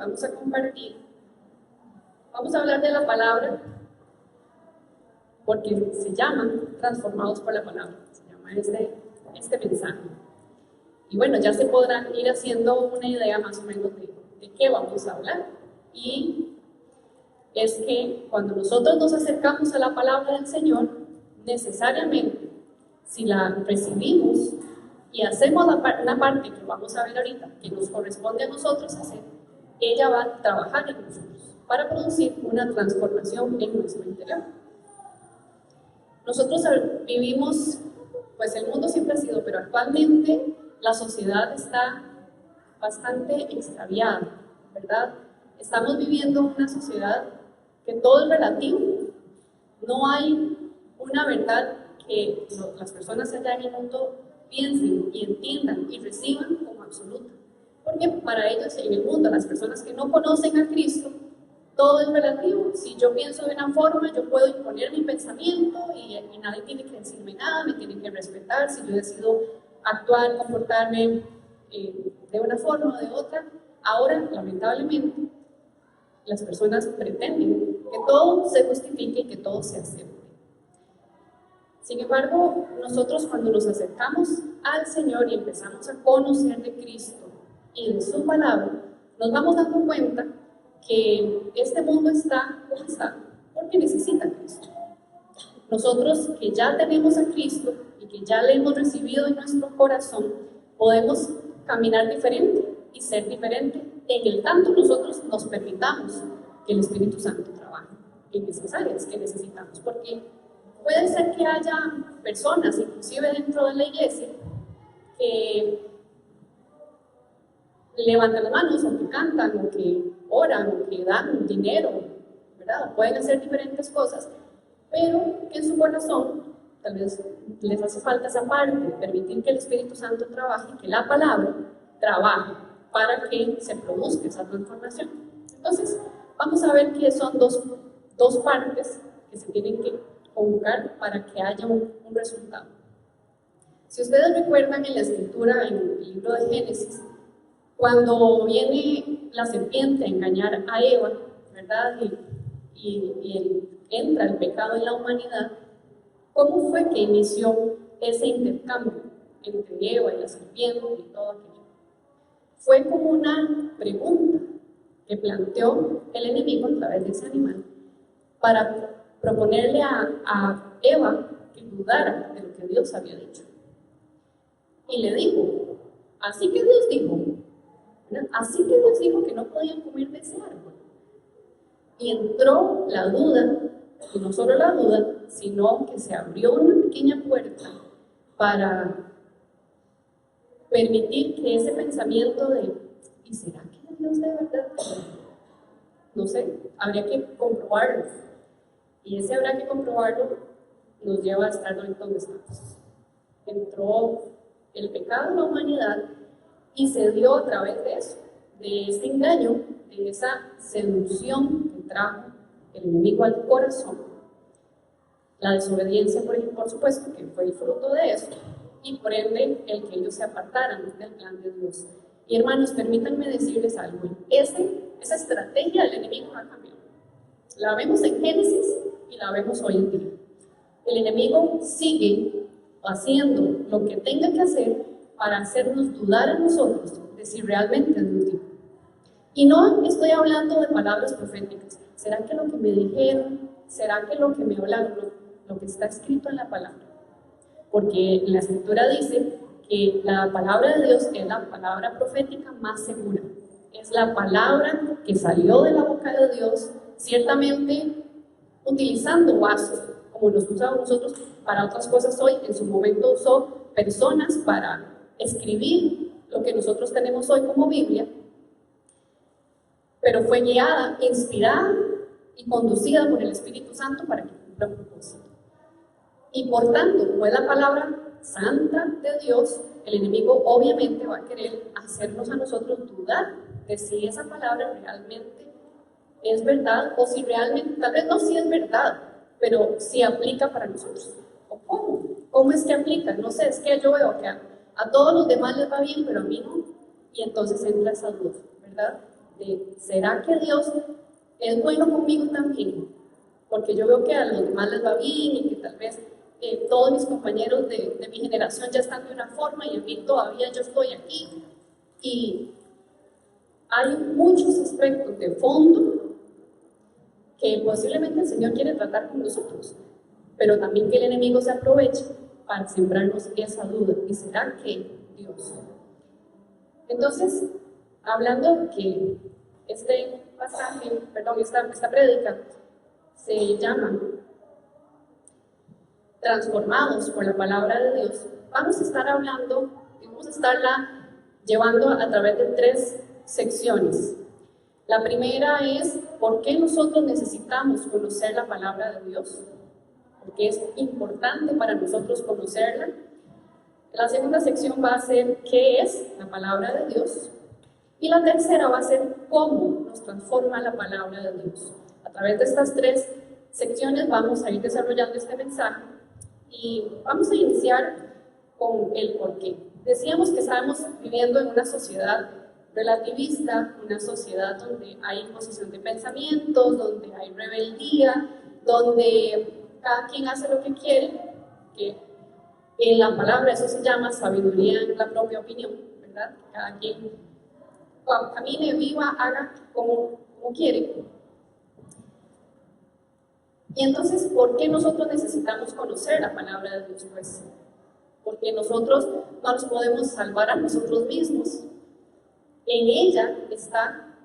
vamos a compartir, vamos a hablar de la palabra, porque se llama Transformados por la Palabra, se llama este mensaje. Y bueno, ya se podrán ir haciendo una idea más o menos de qué vamos a hablar. Y es que cuando nosotros nos acercamos a la palabra del Señor, necesariamente, si la recibimos y hacemos una parte que vamos a ver ahorita, que nos corresponde a nosotros hacer, ella va a trabajar en nosotros para producir una transformación en nuestro interior. Nosotros vivimos, pues el mundo siempre ha sido, pero actualmente la sociedad está bastante extraviada, ¿verdad? Estamos viviendo una sociedad que todo es relativo. No hay una verdad que las personas allá en el mundo piensen y entiendan y reciban como absoluta. Porque para ellos en el mundo, las personas que no conocen a Cristo, todo es relativo. Si yo pienso de una forma, yo puedo imponer mi pensamiento y nadie tiene que decirme nada, me tienen que respetar. Si yo decido actuar, comportarme de una forma o de otra, ahora, lamentablemente, las personas pretenden que todo se justifique y que todo se acepte. Sin embargo, nosotros cuando nos acercamos al Señor y empezamos a conocer de Cristo y de su palabra, nos vamos dando cuenta que este mundo está como está porque necesita a Cristo. Nosotros que ya tenemos a Cristo y que ya le hemos recibido en nuestro corazón, podemos caminar diferente y ser diferente en el tanto nosotros nos permitamos que el Espíritu Santo trabaje en esas áreas que necesitamos, porque puede ser que haya personas, inclusive dentro de la iglesia, que levantan las manos, o que cantan, o que oran, o que dan dinero, ¿verdad? Pueden hacer diferentes cosas, pero que en su corazón tal vez les hace falta esa parte de permitir que el Espíritu Santo trabaje, que la palabra trabaje para que se produzca esa transformación. Entonces, vamos a ver que son dos partes que se tienen que conjugar para que haya un resultado. Si ustedes recuerdan en la escritura, en el libro de Génesis, cuando viene la serpiente a engañar a Eva, ¿verdad? Y entra el pecado en la humanidad, ¿cómo fue que inició ese intercambio entre Eva y la serpiente y todo aquello? Fue como una pregunta que planteó el enemigo a través de ese animal para proponerle a Eva que dudara de lo que Dios había dicho. Y le dijo, así que Dios dijo, ¿verdad? Así que Dios dijo que no podían comer de ese árbol. Y entró la duda, y no solo la duda, sino que se abrió una pequeña puerta para permitir que ese pensamiento de ¿y será que Dios de verdad? No sé, habría que comprobarlo. Y ese habrá que comprobarlo nos lleva a estar donde estamos. Entró el pecado en la humanidad y se dio a través de eso, de ese engaño, de esa seducción que trajo el enemigo al corazón. La desobediencia, por supuesto, que fue el fruto de eso, y por ende el que ellos se apartaran del plan de Dios. Y hermanos, permítanme decirles algo, esa estrategia del enemigo no ha cambiado. La vemos en Génesis y la vemos hoy en día. El enemigo sigue haciendo lo que tenga que hacer para hacernos dudar a nosotros de si realmente Dios dijo. Y no estoy hablando de palabras proféticas. ¿Será que lo que me dijeron? ¿Será que lo que me hablaron? Lo que está escrito en la palabra. Porque la escritura dice que la palabra de Dios es la palabra profética más segura. Es la palabra que salió de la boca de Dios, ciertamente utilizando vasos, como los usamos nosotros para otras cosas hoy. En su momento usó personas para escribir lo que nosotros tenemos hoy como Biblia, pero fue guiada, inspirada y conducida por el Espíritu Santo para que cumpla un propósito. Y por tanto, como es la palabra santa de Dios, el enemigo obviamente va a querer hacernos a nosotros dudar de si esa palabra realmente es verdad, o si realmente, tal vez no si es verdad, pero si aplica para nosotros. ¿O cómo? ¿Cómo es que aplica? No sé, es que yo veo que a todos los demás les va bien, pero a mí no. Y entonces entra esa duda, ¿verdad? ¿será que Dios es bueno conmigo también? Porque yo veo que a los demás les va bien y que tal vez todos mis compañeros de mi generación ya están de una forma y en mí todavía yo estoy aquí. Y hay muchos aspectos de fondo que posiblemente el Señor quiere tratar con nosotros, pero también que el enemigo se aproveche para sembrarnos esa duda. ¿Y será que Dios? Entonces, hablando de que este pasaje, perdón, esta prédica se llama Transformados por la palabra de Dios, vamos a estar hablando y vamos a estarla llevando a través de 3 secciones. La primera es ¿por qué nosotros necesitamos conocer la palabra de Dios? Porque es importante para nosotros conocerla. La segunda sección va a ser ¿qué es la palabra de Dios? Y la tercera va a ser cómo nos transforma la palabra de Dios. A través de estas 3 secciones vamos a ir desarrollando este mensaje y vamos a iniciar con el por qué. Decíamos que estamos viviendo en una sociedad relativista, una sociedad donde hay imposición de pensamientos, donde hay rebeldía, donde cada quien hace lo que quiere, que en la palabra eso se llama sabiduría en la propia opinión, ¿verdad? Cada quien camine, viva, haga como quiere. Y entonces, ¿por qué nosotros necesitamos conocer la palabra de Dios? Pues, porque nosotros no nos podemos salvar a nosotros mismos. En ella está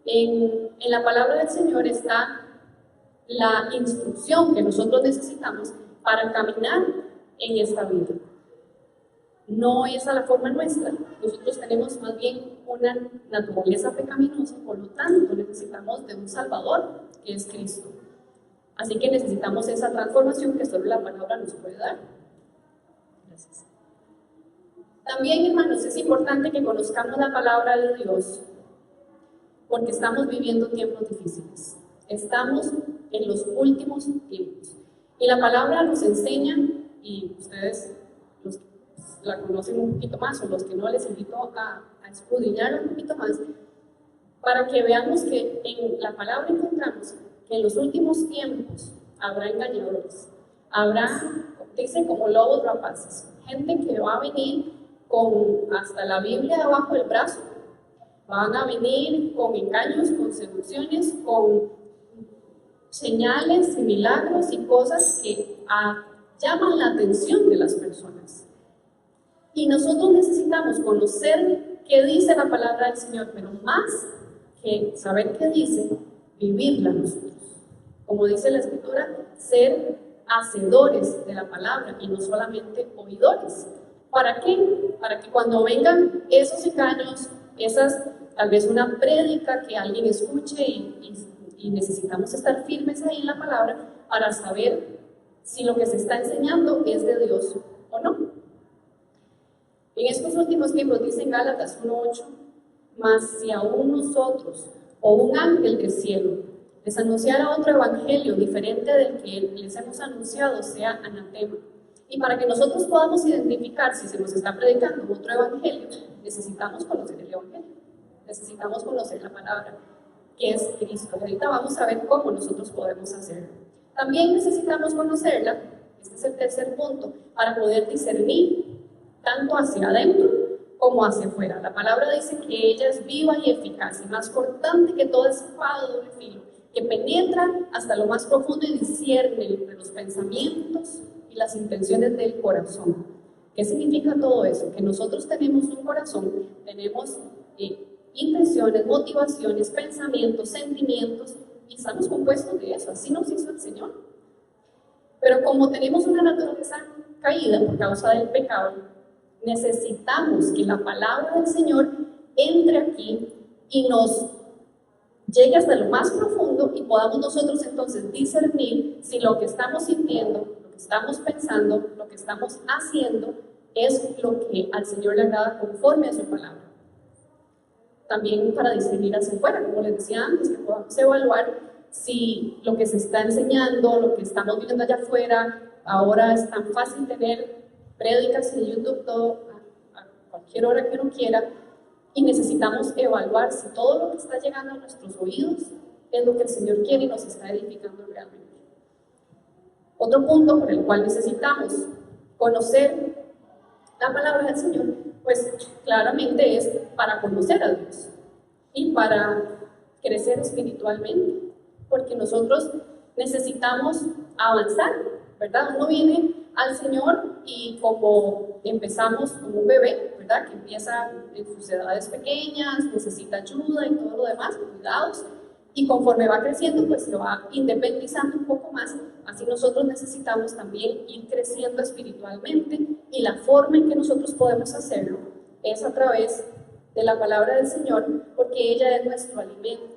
en la palabra del Señor está la instrucción que nosotros necesitamos para caminar en esta vida. No es a la forma nuestra. Nosotros tenemos más bien una naturaleza pecaminosa, por lo tanto necesitamos de un Salvador, que es Cristo. Así que necesitamos esa transformación que solo la palabra nos puede dar. Gracias. También, hermanos, es importante que conozcamos la palabra de Dios, porque estamos viviendo tiempos difíciles. Estamos en los últimos tiempos. Y la palabra nos enseña, y ustedes, los que la conocen un poquito más, o los que no, les invito a escudriñar un poquito más, para que veamos que en la palabra encontramos que en los últimos tiempos habrá engañadores, habrá, dicen, como lobos rapaces, gente que va a venir con hasta la Biblia debajo del brazo, van a venir con engaños, con seducciones, con señales y milagros y cosas que llaman la atención de las personas. Y nosotros necesitamos conocer qué dice la palabra del Señor, pero más que saber qué dice, vivirla nosotros. Como dice la Escritura, ser hacedores de la palabra y no solamente oidores. ¿Para qué? Para que cuando vengan esos engaños, tal vez una prédica que alguien escuche y necesitamos estar firmes ahí en la palabra para saber si lo que se está enseñando es de Dios o no. En estos últimos tiempos, dice en Gálatas 1:8, mas si aún nosotros o un ángel del cielo les anunciara otro evangelio diferente del que les hemos anunciado, sea anatema. Y para que nosotros podamos identificar si se nos está predicando otro evangelio, necesitamos conocer el evangelio, necesitamos conocer la palabra, que es Cristo. Y ahorita vamos a ver cómo nosotros podemos hacerlo. También necesitamos conocerla, este es el tercer punto, para poder discernir tanto hacia adentro como hacia afuera. La palabra dice que ella es viva y eficaz y más cortante que toda espada de doble filo, que penetra hasta lo más profundo y discierne entre los pensamientos y las intenciones del corazón. ¿Qué significa todo eso? Que nosotros tenemos un corazón, tenemos intenciones, motivaciones, pensamientos, sentimientos, y estamos compuestos de eso. Así nos hizo el Señor. Pero como tenemos una naturaleza caída por causa del pecado, necesitamos que la palabra del Señor entre aquí y nos llegue hasta lo más profundo y podamos nosotros entonces discernir si lo que estamos sintiendo, lo que estamos pensando, lo que estamos haciendo es lo que al Señor le agrada conforme a su palabra. También para discernir hacia afuera, como les decía antes, que podamos evaluar si lo que se está enseñando, lo que estamos viendo allá afuera, Ahora es tan fácil tener prédicas en YouTube todo, a cualquier hora que uno quiera, y necesitamos evaluar si todo lo que está llegando a nuestros oídos es lo que el Señor quiere y nos está edificando realmente. Otro punto por el cual necesitamos conocer la palabra del Señor, pues claramente es para conocer a Dios y para crecer espiritualmente, porque nosotros necesitamos avanzar, ¿verdad? Uno viene al Señor y como empezamos como un bebé, ¿verdad? Que empieza en sus edades pequeñas, necesita ayuda y todo lo demás, cuidados, y conforme va creciendo, pues se va independizando un poco más. Así nosotros necesitamos también ir creciendo espiritualmente, y la forma en que nosotros podemos hacerlo es a través de la palabra del Señor, porque ella es nuestro alimento.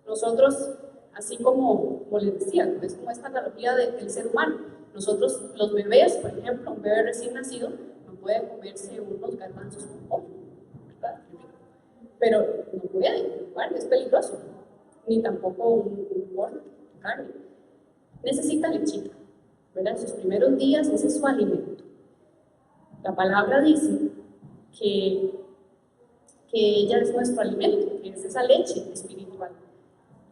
Nosotros, así como les decía, es como esta analogía del ser humano. Nosotros, los bebés, por ejemplo, un bebé recién nacido no puede comerse unos garbanzos con pollo, ¿verdad? Pero no puede, ¿vale? Es peligroso, ni tampoco un pollo, carne. Necesita lechita, ¿verdad? En sus primeros días ese es su alimento. La palabra dice que ella es nuestro alimento, que es esa leche espiritual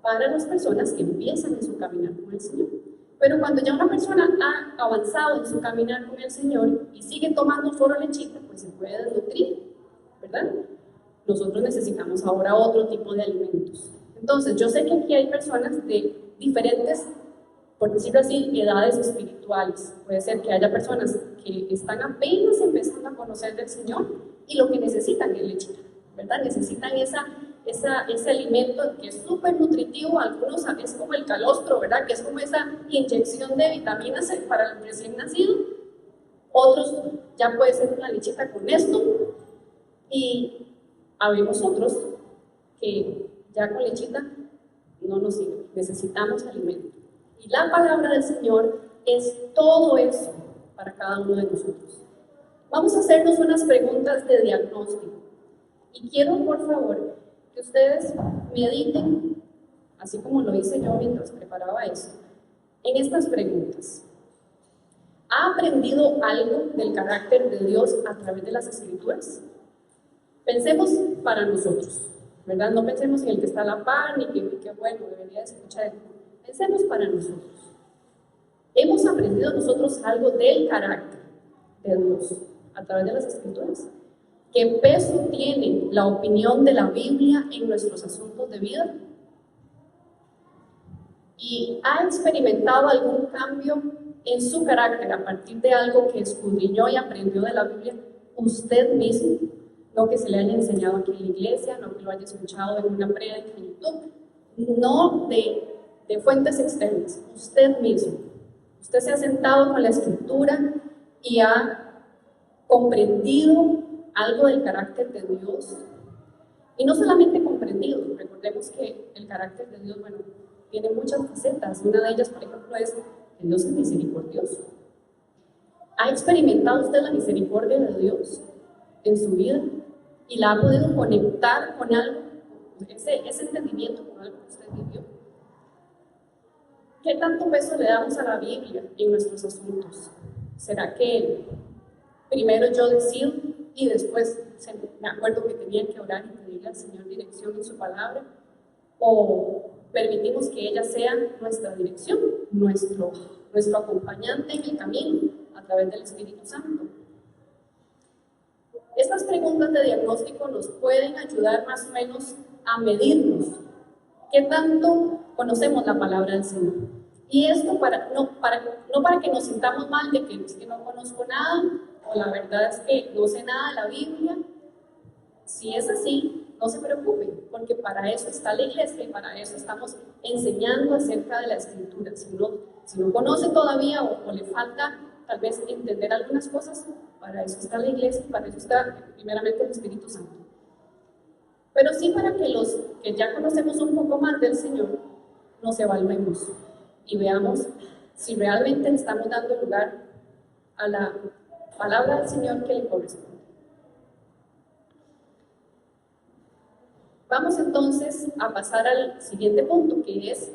para las personas que empiezan en su caminar con el Señor. Pero cuando ya una persona ha avanzado en su caminar con el Señor y sigue tomando solo lechita, pues se puede desnutrir, ¿verdad? Nosotros necesitamos ahora otro tipo de alimentos. Entonces, yo sé que aquí hay personas de diferentes, por decirlo así, edades espirituales. Puede ser que haya personas que están apenas empezando a conocer del Señor y lo que necesitan es lechita, ¿verdad? Necesitan ese alimento que es súper nutritivo. Algunos es como el calostro, ¿verdad? Que es como esa inyección de vitaminas para el recién nacido. Otros ya puede ser una lechita con esto. Y habemos otros que ya con lechita no nos sirve. Necesitamos alimento. Y la palabra del Señor es todo eso para cada uno de nosotros. Vamos a hacernos unas preguntas de diagnóstico. Y quiero, por favor, que ustedes mediten, así como lo hice yo mientras preparaba eso, en estas preguntas. ¿Ha aprendido algo del carácter de Dios a través de las Escrituras? Pensemos para nosotros, ¿verdad? No pensemos en el que está a la par, ni que bueno, debería escuchar. Pensemos para nosotros. ¿Hemos aprendido nosotros algo del carácter de Dios a través de las Escrituras? ¿Qué peso tiene la opinión de la Biblia en nuestros asuntos de vida? ¿Y ha experimentado algún cambio en su carácter a partir de algo que escudriñó y aprendió de la Biblia usted mismo? No que se le haya enseñado aquí en la iglesia, no que lo haya escuchado en una prédica en YouTube, no de fuentes externas, usted mismo. Usted se ha sentado con la Escritura y ha comprendido algo del carácter de Dios. Y no solamente comprendido, recordemos que el carácter de Dios, bueno, tiene muchas facetas. Una de ellas, por ejemplo, es que Dios es misericordioso. ¿Ha experimentado usted la misericordia de Dios en su vida? ¿Y la ha podido conectar con algo, ese entendimiento con algo que usted vivió? ¿Qué tanto peso le damos a la Biblia en nuestros asuntos? ¿Será que primero yo decido y después me acuerdo que tenía que orar y pedirle al Señor dirección en su palabra? ¿O permitimos que ella sea nuestra dirección, nuestro acompañante en el camino a través del Espíritu Santo? Estas preguntas de diagnóstico nos pueden ayudar más o menos a medirnos qué tanto conocemos la palabra del Señor. Y esto no para que nos sintamos mal de que es que no conozco nada, o la verdad es que no sé nada de la Biblia. Si es así, no se preocupe, porque para eso está la iglesia y para eso estamos enseñando acerca de la Escritura. Si no conoce todavía o le falta tal vez entender algunas cosas, para eso está la iglesia y para eso está primeramente el Espíritu Santo. Pero sí para que los que ya conocemos un poco más del Señor, nos evaluemos y veamos si realmente le estamos dando lugar a la palabra del Señor que le corresponde. Vamos entonces a pasar al siguiente punto, que es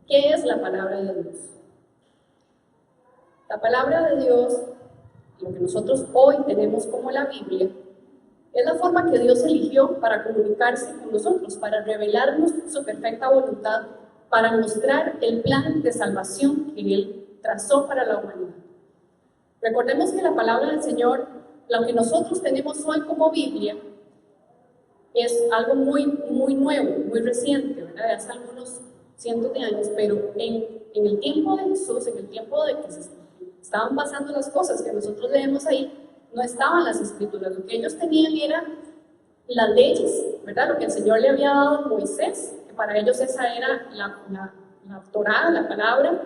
¿Qué es la palabra de Dios? La palabra de Dios, lo que nosotros hoy tenemos como la Biblia, es la forma que Dios eligió para comunicarse con nosotros, para revelarnos su perfecta voluntad, para mostrar el plan de salvación que Él trazó para la humanidad. Recordemos que la palabra del Señor, lo que nosotros tenemos hoy como Biblia, es algo muy nuevo, muy reciente, ¿verdad? De hace algunos cientos de años, pero en el tiempo de Jesús, en el tiempo de que se estaban pasando las cosas que nosotros leemos ahí, no estaban las escrituras. Lo que ellos tenían era las leyes, ¿verdad? Lo que el Señor le había dado a Moisés, que para ellos esa era la Torá, la palabra,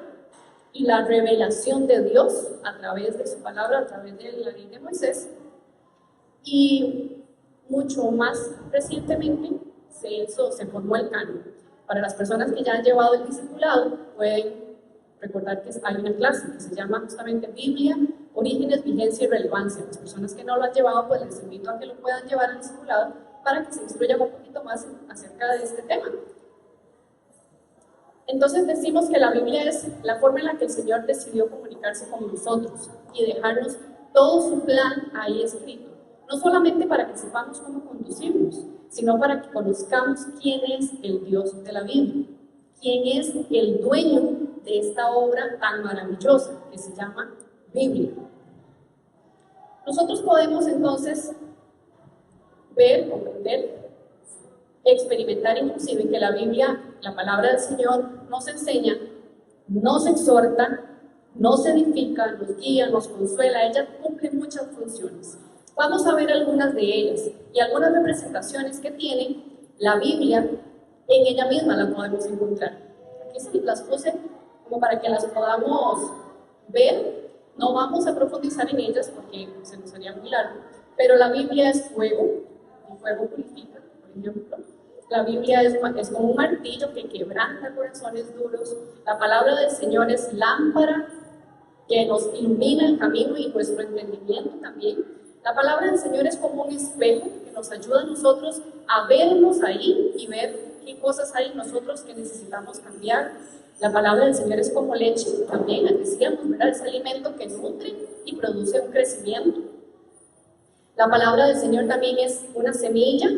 y la revelación de Dios a través de su palabra, a través de la ley de Moisés. Y mucho más recientemente se formó el canon. Para las personas que ya han llevado el discipulado, pueden recordar que hay una clase que se llama justamente Biblia, Orígenes, Vigencia y Relevancia. Las personas que no lo han llevado, pues les invito a que lo puedan llevar al discipulado para que se instruyan un poquito más acerca de este tema. Entonces decimos que la Biblia es la forma en la que el Señor decidió comunicarse con nosotros y dejarnos todo su plan ahí escrito. No solamente para que sepamos cómo conducirnos, sino para que conozcamos quién es el Dios de la Biblia, quién es el dueño de esta obra tan maravillosa que se llama Biblia. Nosotros podemos entonces ver, comprender, experimentar inclusive que la Biblia, la palabra del Señor, nos enseña, nos exhorta, nos edifica, nos guía, nos consuela. Ella cumple muchas funciones. Vamos a ver algunas de ellas y algunas representaciones que tiene la Biblia. En ella misma la podemos encontrar. Aquí se las puse como para que las podamos ver. No vamos a profundizar en ellas porque se nos haría muy largo, pero la Biblia es fuego, y fuego purifica, por ejemplo. La Biblia es como un martillo que quebranta corazones duros. La palabra del Señor es lámpara que nos ilumina el camino y nuestro entendimiento también. La palabra del Señor es como un espejo que nos ayuda a nosotros a vernos ahí y ver qué cosas hay en nosotros que necesitamos cambiar. La palabra del Señor es como leche, también decíamos, ¿verdad? Es alimento que nutre y produce un crecimiento. La palabra del Señor también es una semilla,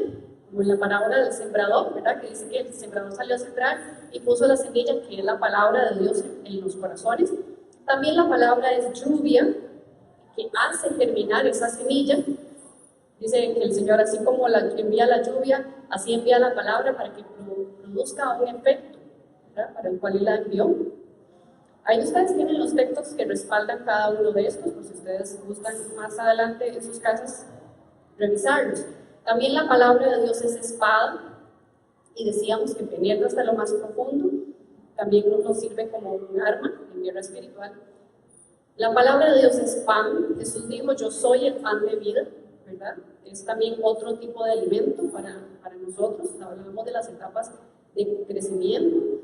como en la parábola del sembrador, ¿verdad? Que dice que el sembrador salió a sembrar y puso la semilla, que es la palabra de Dios en los corazones. También la palabra es lluvia, que hace germinar esa semilla. Dice que el Señor, así como envía la lluvia, así envía la palabra para que produzca un efecto, ¿verdad? Para el cual Él la envió. Ahí ustedes tienen los textos que respaldan cada uno de estos, por si ustedes gustan más adelante en sus casas revisarlos. También la palabra de Dios es espada, y decíamos que penetra hasta lo más profundo. También nos sirve como un arma en guerra espiritual. La palabra de Dios es pan. Jesús dijo, yo soy el pan de vida, ¿verdad? Es también otro tipo de alimento para nosotros. Hablamos de las etapas de crecimiento.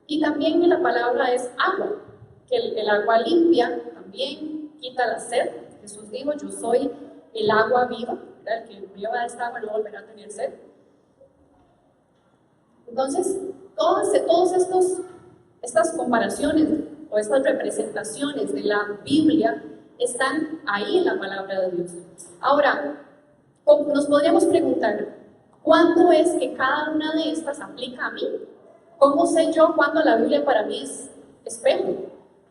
Y también la palabra es agua, que el agua limpia también quita la sed. Jesús dijo, yo soy el agua viva, ¿verdad? El que beba de esta agua no volverá a tener sed. Entonces, todas estas comparaciones o estas representaciones de la Biblia están ahí en la palabra de Dios. Ahora, nos podríamos preguntar, ¿cuándo es que cada una de estas aplica a mí? ¿Cómo sé yo cuándo la Biblia para mí es espejo?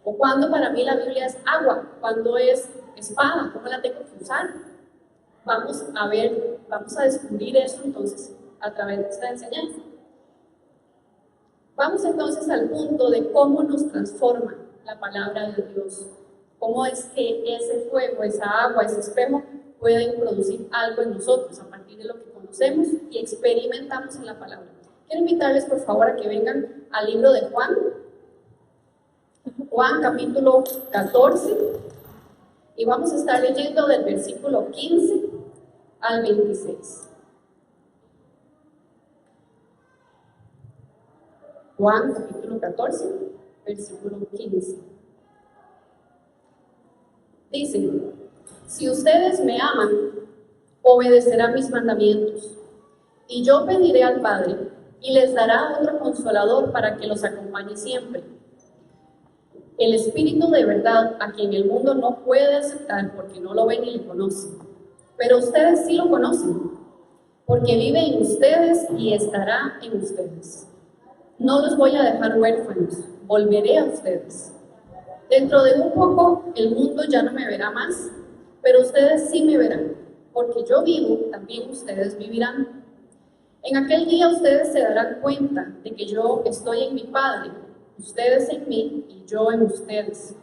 ¿O cuándo para mí la Biblia es agua? ¿Cuándo es espada? ¿Cómo la tengo que usar? Vamos a descubrir eso entonces a través de esta enseñanza. Vamos entonces al punto de cómo nos transforma la palabra de Dios. Cómo es que ese fuego, esa agua, ese espejo pueden producir algo en nosotros a partir de lo que conocemos y experimentamos en la palabra. Quiero invitarles por favor a que vengan al libro de Juan. Juan capítulo 14. Y vamos a estar leyendo del versículo 15 al 26. Juan capítulo 14, versículo 15. Dice, si ustedes me aman, obedecerán mis mandamientos, y yo pediré al Padre, y les dará otro consolador para que los acompañe siempre. El Espíritu de verdad, a quien el mundo no puede aceptar porque no lo ven ni le conocen. Pero ustedes sí lo conocen, porque vive en ustedes y estará en ustedes. No los voy a dejar huérfanos, volveré a ustedes. Dentro de un poco el mundo ya no me verá más, pero ustedes sí me verán, porque yo vivo, también ustedes vivirán. En aquel día ustedes se darán cuenta de que yo estoy en mi Padre, ustedes en mí y yo en ustedes.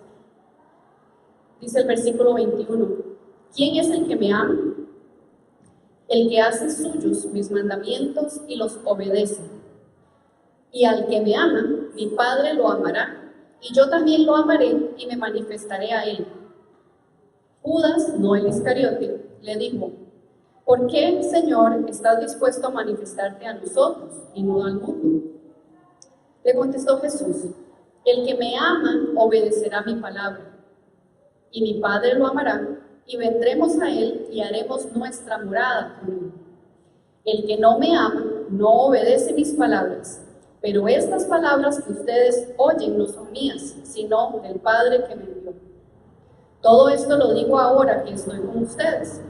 Dice el versículo 21, ¿quién es el que me ama? El que hace suyos mis mandamientos y los obedece. Y al que me ama, mi Padre lo amará, y yo también lo amaré y me manifestaré a él. Judas, no el Iscariote, le dijo, ¿por qué, Señor, estás dispuesto a manifestarte a nosotros y no al mundo? Le contestó Jesús, el que me ama obedecerá mi palabra, y mi Padre lo amará, y vendremos a él y haremos nuestra morada con él. El que no me ama no obedece mis palabras, pero estas palabras que ustedes oyen no son mías, sino del Padre que me envió. Todo esto lo digo ahora que estoy con ustedes,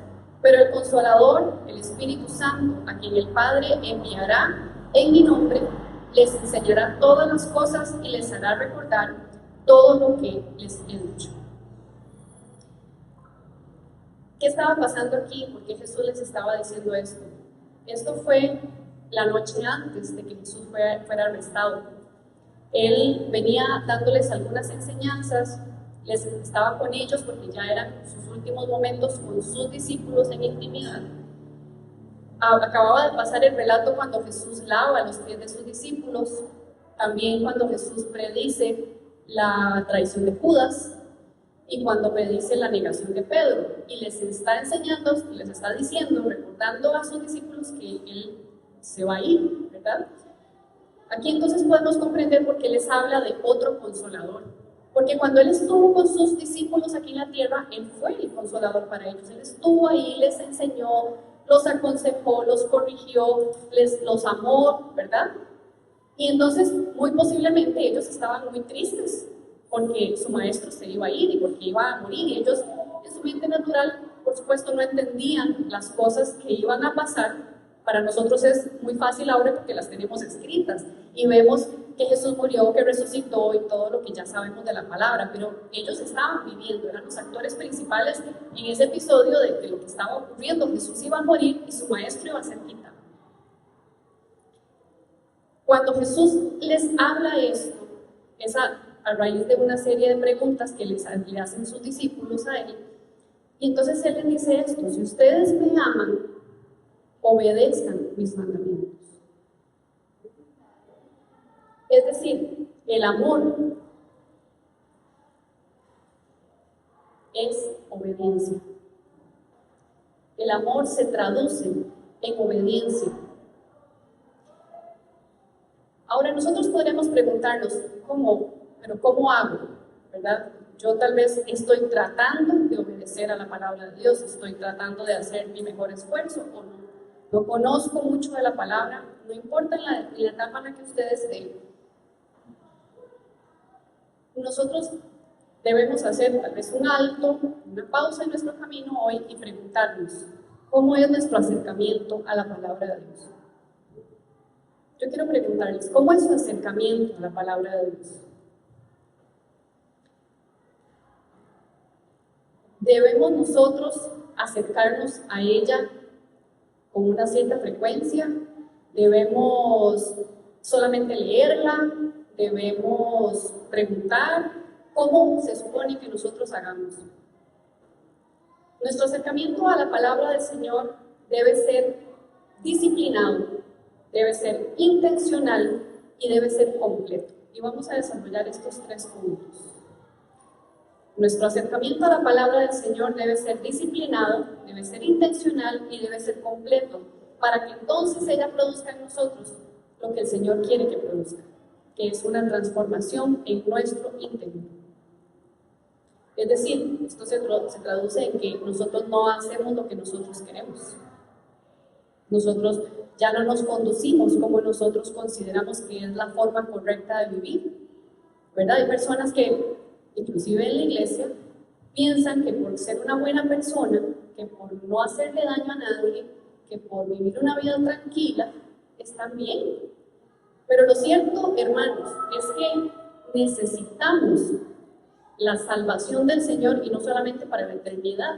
pero el Consolador, el Espíritu Santo, a quien el Padre enviará en mi nombre, les enseñará todas las cosas y les hará recordar todo lo que les he dicho. ¿Qué estaba pasando aquí? ¿Por qué Jesús les estaba diciendo esto? Esto fue la noche antes de que Jesús fuera arrestado. Él venía dándoles algunas enseñanzas, les estaba con ellos porque ya eran sus últimos momentos con sus discípulos en intimidad. Acababa de pasar el relato cuando Jesús lava los pies de sus discípulos, también cuando Jesús predice la traición de Judas y cuando predice la negación de Pedro, y les está enseñando, les está diciendo, recordando a sus discípulos que Él se va a ir, ¿verdad? Aquí entonces podemos comprender por qué les habla de otro consolador, porque cuando Él estuvo con sus discípulos aquí en la tierra, Él fue el consolador para ellos. Él estuvo ahí, les enseñó, los aconsejó, los corrigió, los amó, ¿verdad? Y entonces, muy posiblemente ellos estaban muy tristes porque su maestro se iba a ir y porque iba a morir, y ellos en su mente natural, por supuesto, no entendían las cosas que iban a pasar. Para nosotros es muy fácil ahora porque las tenemos escritas y vemos que Jesús murió, que resucitó y todo lo que ya sabemos de la palabra, pero ellos estaban viviendo, eran los actores principales en ese episodio de lo que estaba ocurriendo. Jesús iba a morir y su maestro iba a ser quitado. Cuando Jesús les habla esto, es a raíz de una serie de preguntas que le hacen sus discípulos a Él, y entonces Él les dice esto: si ustedes me aman, obedezcan mis mandamientos. Es decir, el amor es obediencia. El amor se traduce en obediencia. Ahora nosotros podríamos preguntarnos, ¿cómo hago? ¿Verdad? Yo tal vez estoy tratando de obedecer a la palabra de Dios, estoy tratando de hacer mi mejor esfuerzo o no. No conozco mucho de la palabra, no importa la etapa en la que ustedes estén. Nosotros debemos hacer tal vez un alto, una pausa en nuestro camino hoy y preguntarnos, ¿cómo es nuestro acercamiento a la palabra de Dios? Yo quiero preguntarles, ¿cómo es su acercamiento a la palabra de Dios? ¿Debemos nosotros acercarnos a ella con una cierta frecuencia? ¿Debemos solamente leerla? ¿Debemos preguntar? ¿Cómo se supone que nosotros hagamos? Nuestro acercamiento a la palabra del Señor debe ser disciplinado, debe ser intencional y debe ser completo. Y vamos a desarrollar estos 3 puntos. Nuestro acercamiento a la palabra del Señor debe ser disciplinado, debe ser intencional y debe ser completo, para que entonces ella produzca en nosotros lo que el Señor quiere que produzca, que es una transformación en nuestro interior. Es decir, esto se traduce en que nosotros no hacemos lo que nosotros queremos. Nosotros ya no nos conducimos como nosotros consideramos que es la forma correcta de vivir, ¿verdad? Hay personas que, inclusive en la iglesia, piensan que por ser una buena persona, que por no hacerle daño a nadie, que por vivir una vida tranquila, están bien. Pero lo cierto, hermanos, es que necesitamos la salvación del Señor, y no solamente para la eternidad,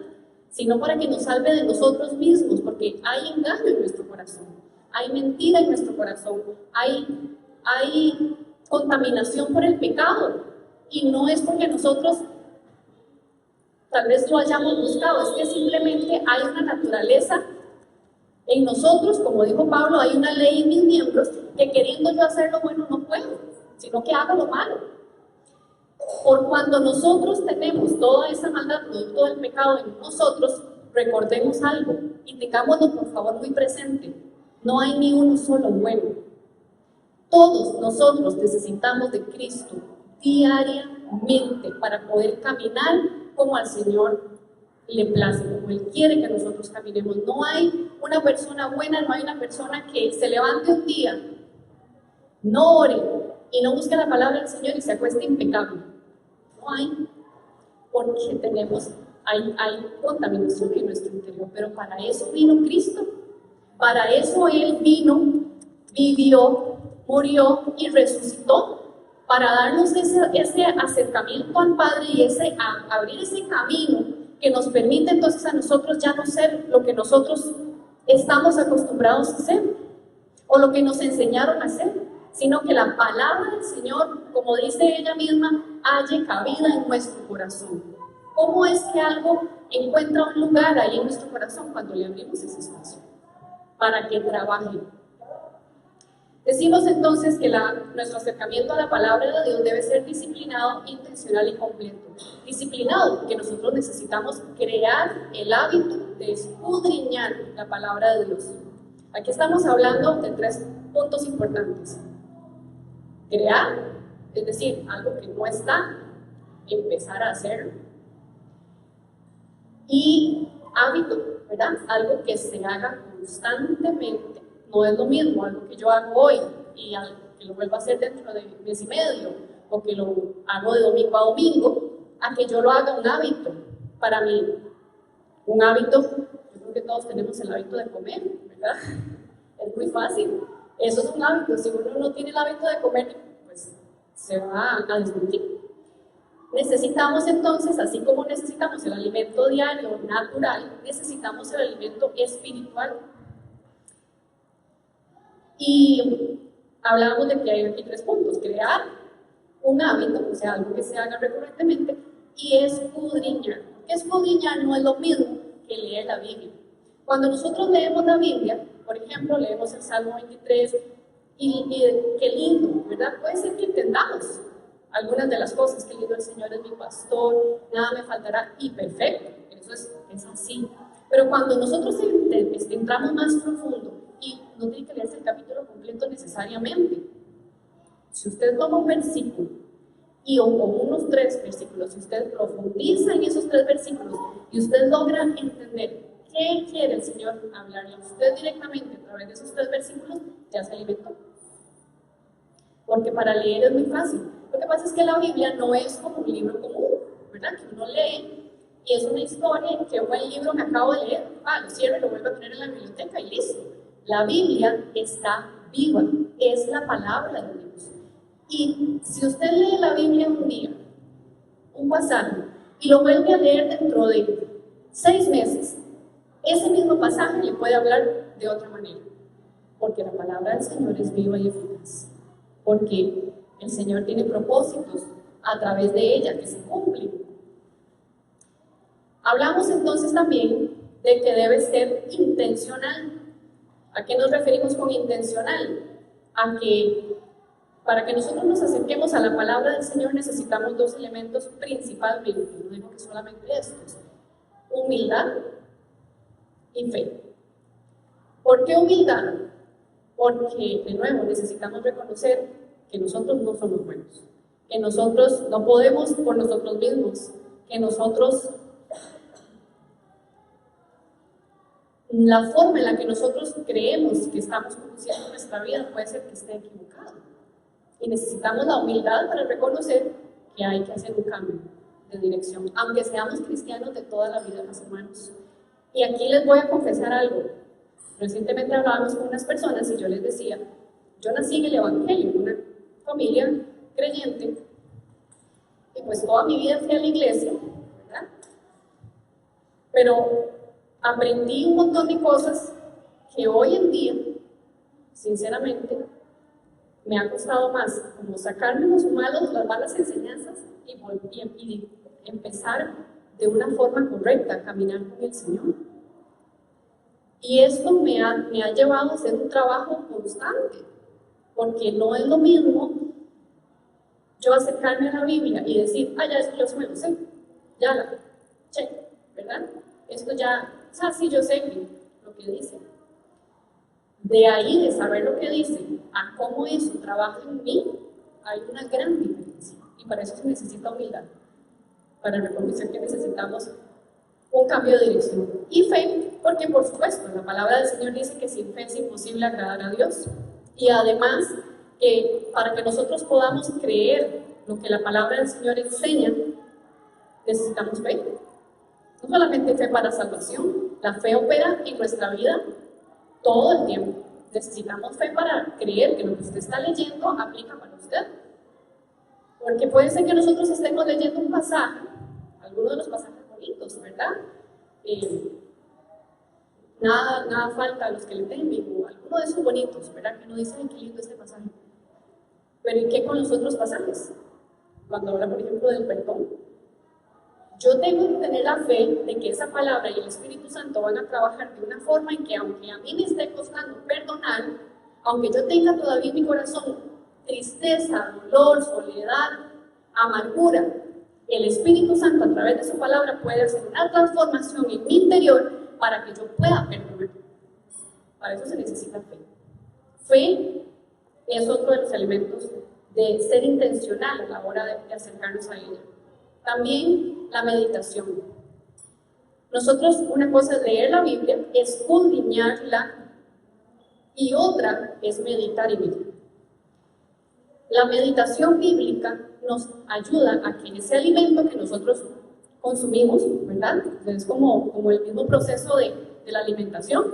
sino para que nos salve de nosotros mismos, porque hay engaño en nuestro corazón, hay mentira en nuestro corazón, hay contaminación por el pecado, y no es porque nosotros tal vez lo hayamos buscado, es que simplemente hay una naturaleza en nosotros, como dijo Pablo, hay una ley en mis miembros que queriendo yo hacer lo bueno no puedo, sino que hago lo malo. Por cuando nosotros tenemos toda esa maldad, producto del pecado en nosotros, recordemos algo y tengámoslo por favor muy presente: no hay ni uno solo bueno. Todos nosotros necesitamos de Cristo diariamente para poder caminar como al Señor le place, como Él quiere que nosotros caminemos. No hay una persona buena, no hay una persona que se levante un día, no ore y no busque la palabra del Señor y se acueste impecable. No hay, porque hay contaminación en nuestro interior, pero para eso vino Cristo, para eso Él vino, vivió, murió y resucitó, para darnos ese acercamiento al Padre y abrir ese camino que nos permite entonces a nosotros ya no ser lo que nosotros estamos acostumbrados a ser o lo que nos enseñaron a hacer, sino que la palabra del Señor, como dice ella misma, halle cabida en nuestro corazón. ¿Cómo es que algo encuentra un lugar ahí en nuestro corazón? Cuando le abrimos ese espacio para que trabaje. Decimos entonces que nuestro acercamiento a la palabra de Dios debe ser disciplinado, intencional y completo. Disciplinado, porque nosotros necesitamos crear el hábito de escudriñar la palabra de Dios. Aquí estamos hablando de 3 puntos importantes. Crear, es decir, algo que no está, empezar a hacerlo. Y hábito, ¿verdad? Algo que se haga constantemente. No es lo mismo algo que yo hago hoy y algo que lo vuelvo a hacer dentro de un mes y medio, o que lo hago de domingo a domingo, a que yo lo haga un hábito. Para mí, un hábito, yo creo que todos tenemos el hábito de comer, ¿verdad? Es muy fácil. Eso es un hábito. Si uno no tiene el hábito de comer, pues se va a desmentir. Necesitamos entonces, así como necesitamos el alimento diario natural, necesitamos el alimento espiritual. Y hablábamos de que hay aquí 3 puntos: crear un hábito, o sea, algo que se haga recurrentemente, y escudriñar. Porque escudriñar no es lo mismo que leer la Biblia. Cuando nosotros leemos la Biblia, por ejemplo, leemos el Salmo 23, y qué lindo, ¿verdad? Puede ser que entendamos algunas de las cosas: qué lindo el Señor es mi pastor, nada me faltará, y perfecto, eso es así. Pero cuando nosotros entramos más profundo, y no tiene que leerse el capítulo completo necesariamente, si usted toma un versículo o unos 3 versículos, si usted profundiza en esos 3 versículos y usted logra entender qué quiere el Señor hablarle a usted directamente a través de esos 3 versículos, ya se alimentó. Porque para leer es muy fácil. Lo que pasa es que la Biblia no es como un libro común, ¿verdad? Que uno lee y es una historia, que buen libro me acabo de leer, lo cierro y lo vuelvo a tener en la biblioteca y listo. La Biblia está viva, es la palabra de Dios. Y si usted lee la Biblia un día, un pasaje, y lo vuelve a leer dentro de 6 meses, ese mismo pasaje le puede hablar de otra manera. Porque la palabra del Señor es viva y eficaz. Porque el Señor tiene propósitos a través de ella que se cumplen. Hablamos entonces también de que debe ser intencional. ¿A qué nos referimos con intencional? A que para que nosotros nos acerquemos a la palabra del Señor necesitamos 2 elementos principalmente. No digo que solamente estos: humildad y fe. ¿Por qué humildad? Porque, de nuevo, necesitamos reconocer que nosotros no somos buenos, que nosotros no podemos por nosotros mismos, que nosotros la forma en la que nosotros creemos que estamos conduciendo nuestra vida puede ser que esté equivocada. Y necesitamos la humildad para reconocer que hay que hacer un cambio de dirección, aunque seamos cristianos de toda la vida, mis hermanos. Y aquí les voy a confesar algo. Recientemente hablábamos con unas personas y yo les decía, yo nací en el Evangelio, en una familia creyente, y pues toda mi vida fui a la iglesia, ¿verdad? Pero aprendí un montón de cosas que hoy en día, sinceramente, me ha costado más como sacarme las malas enseñanzas y empezar de una forma correcta a caminar con el Señor. Y esto me ha llevado a hacer un trabajo constante, porque no es lo mismo yo acercarme a la Biblia y decir, ya esto yo se me lo sé, ya la check, ¿verdad? Esto ya, sí, yo sé lo que dice. De ahí, de saber lo que dice, a cómo eso trabaja en mí, hay una gran diferencia. Y para eso se necesita humildad, para reconocer que necesitamos un cambio de dirección. Y fe, porque por supuesto, la palabra del Señor dice que sin fe es imposible agradar a Dios. Y además, para que nosotros podamos creer lo que la palabra del Señor enseña, necesitamos fe. No solamente fe para salvación, la fe opera en nuestra vida todo el tiempo. Necesitamos fe para creer que lo que usted está leyendo aplica para usted. Porque puede ser que nosotros estemos leyendo un pasaje, algunos de los pasajes bonitos, ¿verdad? Nada falta a los que le temen, o alguno de esos bonitos, ¿verdad? Que uno dice, qué lindo este pasaje. Pero ¿y qué con los otros pasajes? Cuando habla, por ejemplo, del perdón. Yo tengo que tener la fe de que esa palabra y el Espíritu Santo van a trabajar de una forma en que, aunque a mí me esté costando perdonar, aunque yo tenga todavía en mi corazón tristeza, dolor, soledad, amargura, el Espíritu Santo a través de su palabra puede hacer una transformación en mi interior para que yo pueda perdonar. Para eso se necesita fe. Fe es otro de los elementos de ser intencional a la hora de acercarnos a ella. También la meditación. Nosotros, una cosa es leer la Biblia, escudriñarla, y otra es meditar en ella. La meditación bíblica nos ayuda a que ese alimento que nosotros consumimos, ¿verdad? Es como el mismo proceso de la alimentación.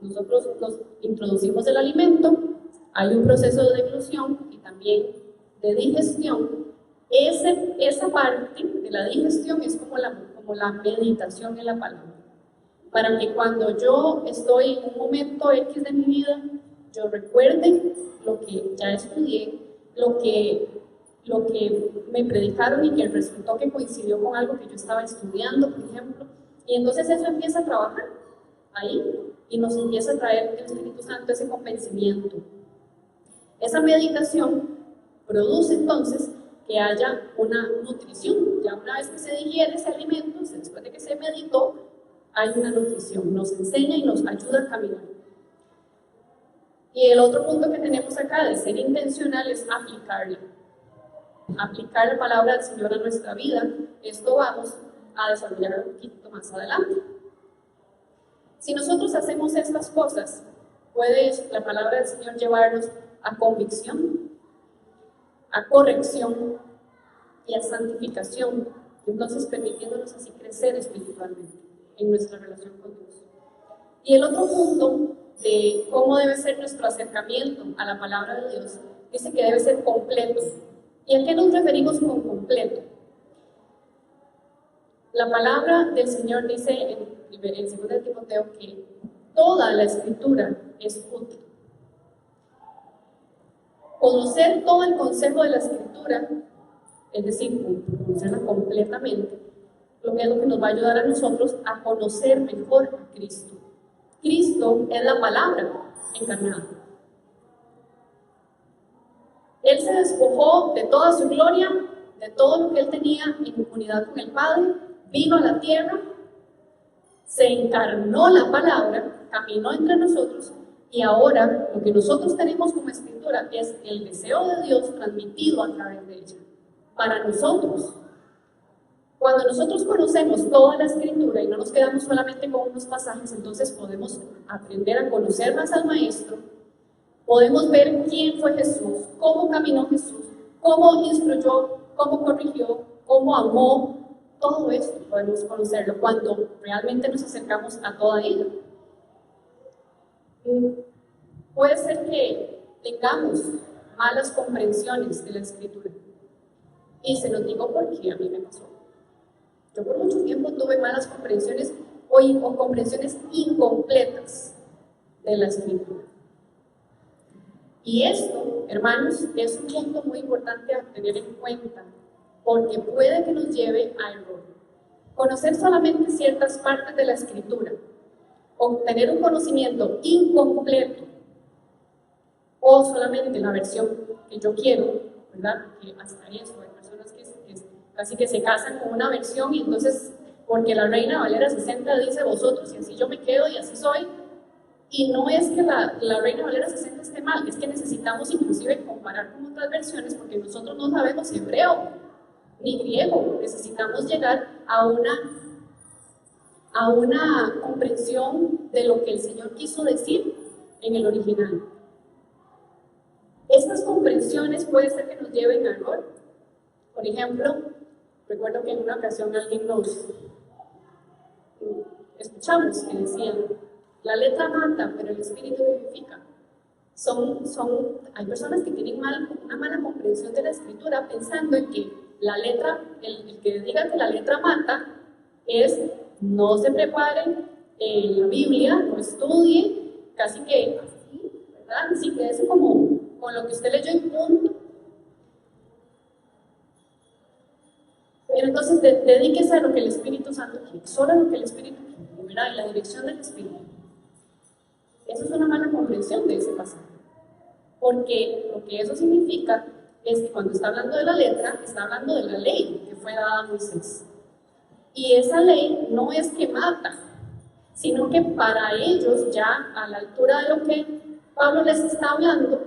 Nosotros nos introducimos el alimento, hay un proceso de deglución y también de digestión. Esa parte de la digestión es como la meditación en la palabra. Para que cuando yo estoy en un momento X de mi vida, yo recuerde lo que ya estudié, lo que me predicaron y que resultó que coincidió con algo que yo estaba estudiando, por ejemplo. Y entonces eso empieza a trabajar ahí y nos empieza a traer el Espíritu Santo ese convencimiento. Esa meditación produce entonces que haya una nutrición. Ya una vez que se digiere ese alimento, después de que se meditó, hay una nutrición. Nos enseña y nos ayuda a caminar. Y el otro punto que tenemos acá de ser intencional es aplicarla. Aplicar la palabra del Señor a nuestra vida. Esto vamos a desarrollar un poquito más adelante. Si nosotros hacemos estas cosas, puede la palabra del Señor llevarnos a convicción, a corrección y a santificación, entonces permitiéndonos así crecer espiritualmente en nuestra relación con Dios. Y el otro punto de cómo debe ser nuestro acercamiento a la palabra de Dios, dice que debe ser completo. ¿Y a qué nos referimos con completo? La palabra del Señor dice en 2 Timoteo que toda la Escritura es útil. Conocer todo el consejo de la Escritura, es decir, conocerla completamente, lo que es lo que nos va a ayudar a nosotros a conocer mejor a Cristo. Cristo es la palabra encarnada. Él se despojó de toda su gloria, de todo lo que él tenía en unidad con el Padre, vino a la tierra, se encarnó la palabra, caminó entre nosotros, y ahora lo que nosotros tenemos como Escritura es el deseo de Dios transmitido a través de ella, para nosotros. Cuando nosotros conocemos toda la Escritura y no nos nos quedamos solamente con unos pasajes, entonces podemos aprender a conocer más al Maestro, podemos ver quién fue Jesús, cómo caminó Jesús, cómo instruyó, cómo corrigió, cómo amó. Todo esto podemos conocerlo cuando realmente nos acercamos a toda ella. Puede ser que tengamos malas comprensiones de la Escritura. Y se los digo porque a mí me pasó. Yo por mucho tiempo tuve malas comprensiones o comprensiones incompletas de la Escritura. Y esto, hermanos, es un punto muy importante a tener en cuenta, porque puede que nos lleve a error. Conocer solamente ciertas partes de la Escritura, o tener un conocimiento incompleto, o solamente la versión que yo quiero, ¿verdad? Que hasta eso, hay personas que casi que se casan con una versión y entonces, porque la Reina Valera 60 dice vosotros y así yo me quedo y así soy. Y no es que la Reina Valera 60 esté mal, es que necesitamos inclusive comparar con otras versiones porque nosotros no sabemos hebreo ni griego. Necesitamos llegar a una comprensión de lo que el Señor quiso decir en el original. Estas comprensiones puede ser que nos lleven a error. Por ejemplo, recuerdo que en una ocasión alguien nos escuchamos que decían: la letra mata, pero el espíritu vivifica. Hay personas que tienen una mala comprensión de la Escritura pensando en que la letra, el que diga que la letra mata es no se prepare la Biblia, no estudie, casi que así, ¿verdad? Así que es como con lo que usted leyó en punto. Pero entonces dedíquese a lo que el Espíritu Santo quiere, solo a lo que el Espíritu quiere, ¿verdad? En la dirección del Espíritu. Eso es una mala comprensión de ese pasaje. Porque lo que eso significa es que cuando está hablando de la letra, está hablando de la ley que fue dada a Moisés. Y esa ley no es que mata, sino que para ellos, ya a la altura de lo que Pablo les está hablando,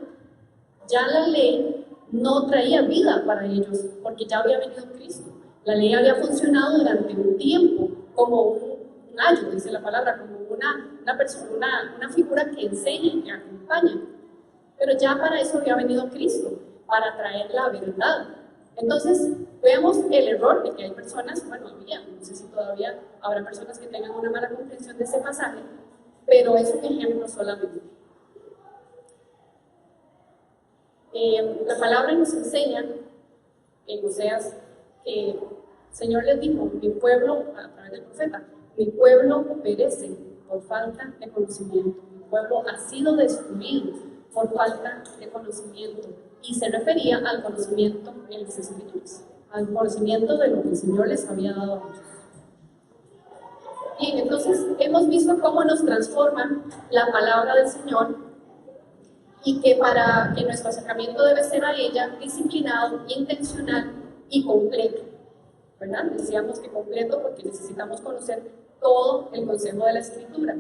ya la ley no traía vida para ellos, porque ya había venido Cristo. La ley había funcionado durante un tiempo, como un ayo, dice la palabra, como una persona, una figura que enseña, que acompaña. Pero ya para eso había venido Cristo, para traer la verdad. Entonces, vemos el error de que hay personas, bueno, no sé si todavía habrá personas que tengan una mala comprensión de ese pasaje, pero es un ejemplo solamente. La palabra nos enseña en Oseas que el Señor les dijo: mi pueblo, a través del profeta, mi pueblo perece por falta de conocimiento, mi pueblo ha sido destruido por falta de conocimiento. Y se refería al conocimiento en las Escrituras, al conocimiento de lo que el Señor les había dado a ellos. Bien, entonces hemos visto cómo nos transforma la palabra del Señor y que para que nuestro acercamiento debe ser a ella disciplinado, intencional y completo, ¿verdad? Decíamos que completo porque necesitamos conocer todo el consejo de la Escritura.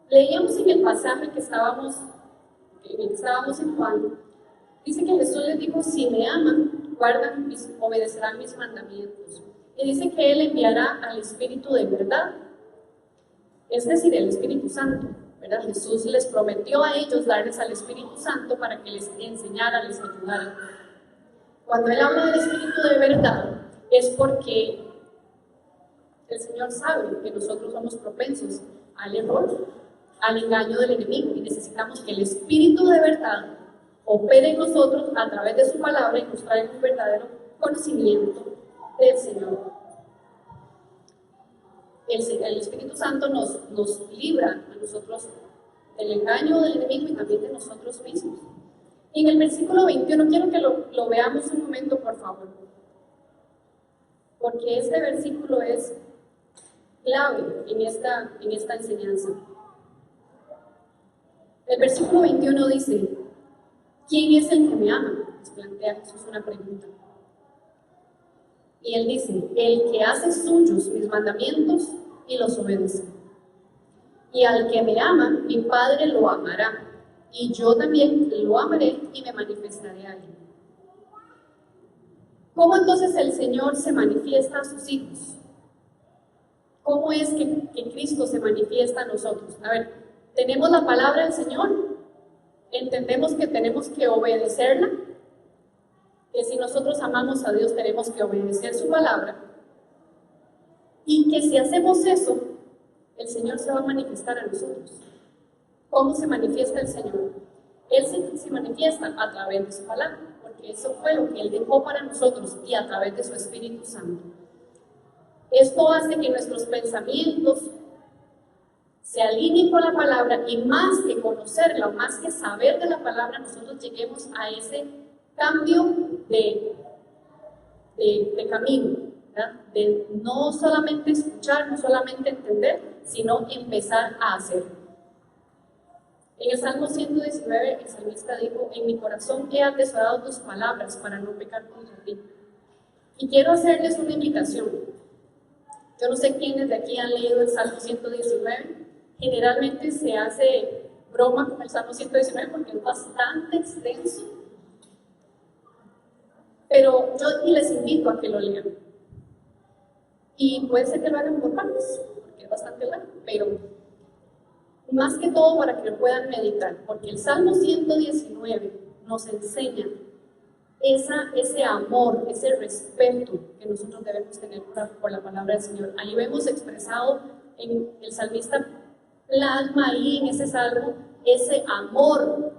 Leíamos en el pasaje que estábamos en Juan, dice que Jesús les dijo: si me aman, obedecerán mis mandamientos. Y dice que Él enviará al Espíritu de verdad, es decir, el Espíritu Santo, ¿verdad? Jesús les prometió a ellos darles al Espíritu Santo para que les enseñara, les ayudara. Cuando Él habla del Espíritu de verdad, es porque el Señor sabe que nosotros somos propensos al error, al engaño del enemigo, y necesitamos que el Espíritu de verdad opere en nosotros a través de su palabra y nos traiga un verdadero conocimiento del Señor. El Espíritu Santo nos libra a nosotros del engaño del enemigo y también de nosotros mismos. Y en el versículo 21 quiero que lo veamos un momento, por favor, porque este versículo es clave en esta enseñanza. El versículo 21 dice: ¿quién es el que me ama? Les plantea Jesús una pregunta. Y Él dice: el que hace suyos mis mandamientos y los obedece. Y al que me ama, mi Padre lo amará, y yo también lo amaré y me manifestaré a él. ¿Cómo entonces el Señor se manifiesta a sus hijos? ¿Cómo es que Cristo se manifiesta a nosotros? A ver, tenemos la palabra del Señor, entendemos que tenemos que obedecerla, que si nosotros amamos a Dios tenemos que obedecer su palabra, y que si hacemos eso, el Señor se va a manifestar a nosotros. ¿Cómo se manifiesta el Señor? Él se manifiesta a través de su palabra, porque eso fue lo que Él dejó para nosotros y a través de su Espíritu Santo. Esto hace que nuestros pensamientos se alineen con la palabra y más que conocerla, o más que saber de la palabra, nosotros lleguemos a ese cambio de camino, ¿verdad? De no solamente escuchar, no solamente entender, sino empezar a hacer. En el Salmo 119, el salmista dijo: en mi corazón he atesorado tus palabras para no pecar contra ti. Y quiero hacerles una invitación. Yo no sé quiénes de aquí han leído el Salmo 119. Generalmente se hace broma con el Salmo 119 porque es bastante extenso. Pero yo les invito a que lo lean. Y puede ser que lo hagan por partes, porque es bastante largo, pero más que todo para que lo puedan meditar, porque el Salmo 119 nos enseña ese amor, ese respeto que nosotros debemos tener por la palabra del Señor. Ahí vemos expresado en el salmista, plasma ahí en ese salmo ese amor,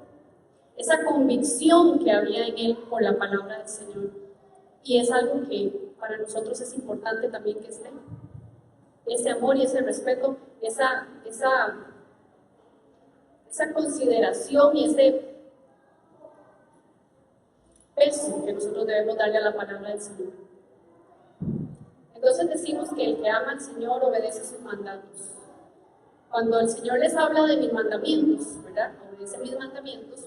esa convicción que había en él por la palabra del Señor. Y es algo que para nosotros es importante también que esté. Ese amor y ese respeto, esa consideración y ese peso que nosotros debemos darle a la palabra del Señor. Entonces decimos que el que ama al Señor obedece sus mandatos. Cuando el Señor les habla de mis mandamientos, ¿verdad? Obedece mis mandamientos,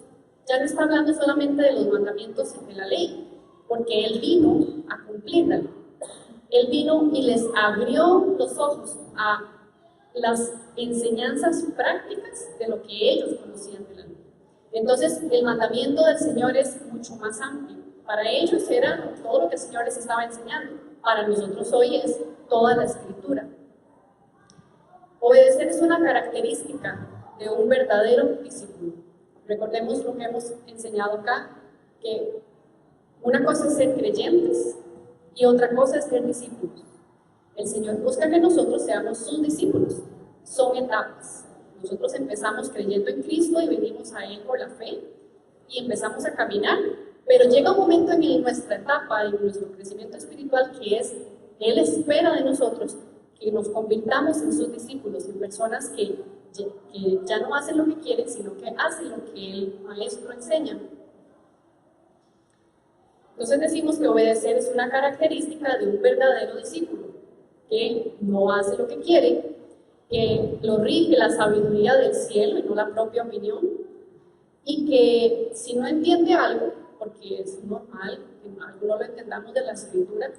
ya no está hablando solamente de los mandamientos de la ley, porque Él vino a cumplirla. Él vino y les abrió los ojos a las enseñanzas prácticas de lo que ellos conocían de la ley. Entonces, el mandamiento del Señor es mucho más amplio. Para ellos era todo lo que el Señor les estaba enseñando. Para nosotros hoy es toda la Escritura. Obedecer es una característica de un verdadero discípulo. Recordemos lo que hemos enseñado acá, que una cosa es ser creyentes y otra cosa es ser discípulos. El Señor busca que nosotros seamos sus discípulos. Son etapas. Nosotros empezamos creyendo en Cristo y venimos a Él por la fe y empezamos a caminar, pero llega un momento en nuestra etapa, en nuestro crecimiento espiritual, que es, Él espera de nosotros que nos convirtamos en sus discípulos, en personas que ya no hacen lo que quieren, sino que hacen lo que el Maestro enseña. Entonces decimos que obedecer es una característica de un verdadero discípulo, que no hace lo que quiere, que lo rige la sabiduría del cielo y no la propia opinión, y que si no entiende algo, porque es normal que algo no lo entendamos de la Escritura,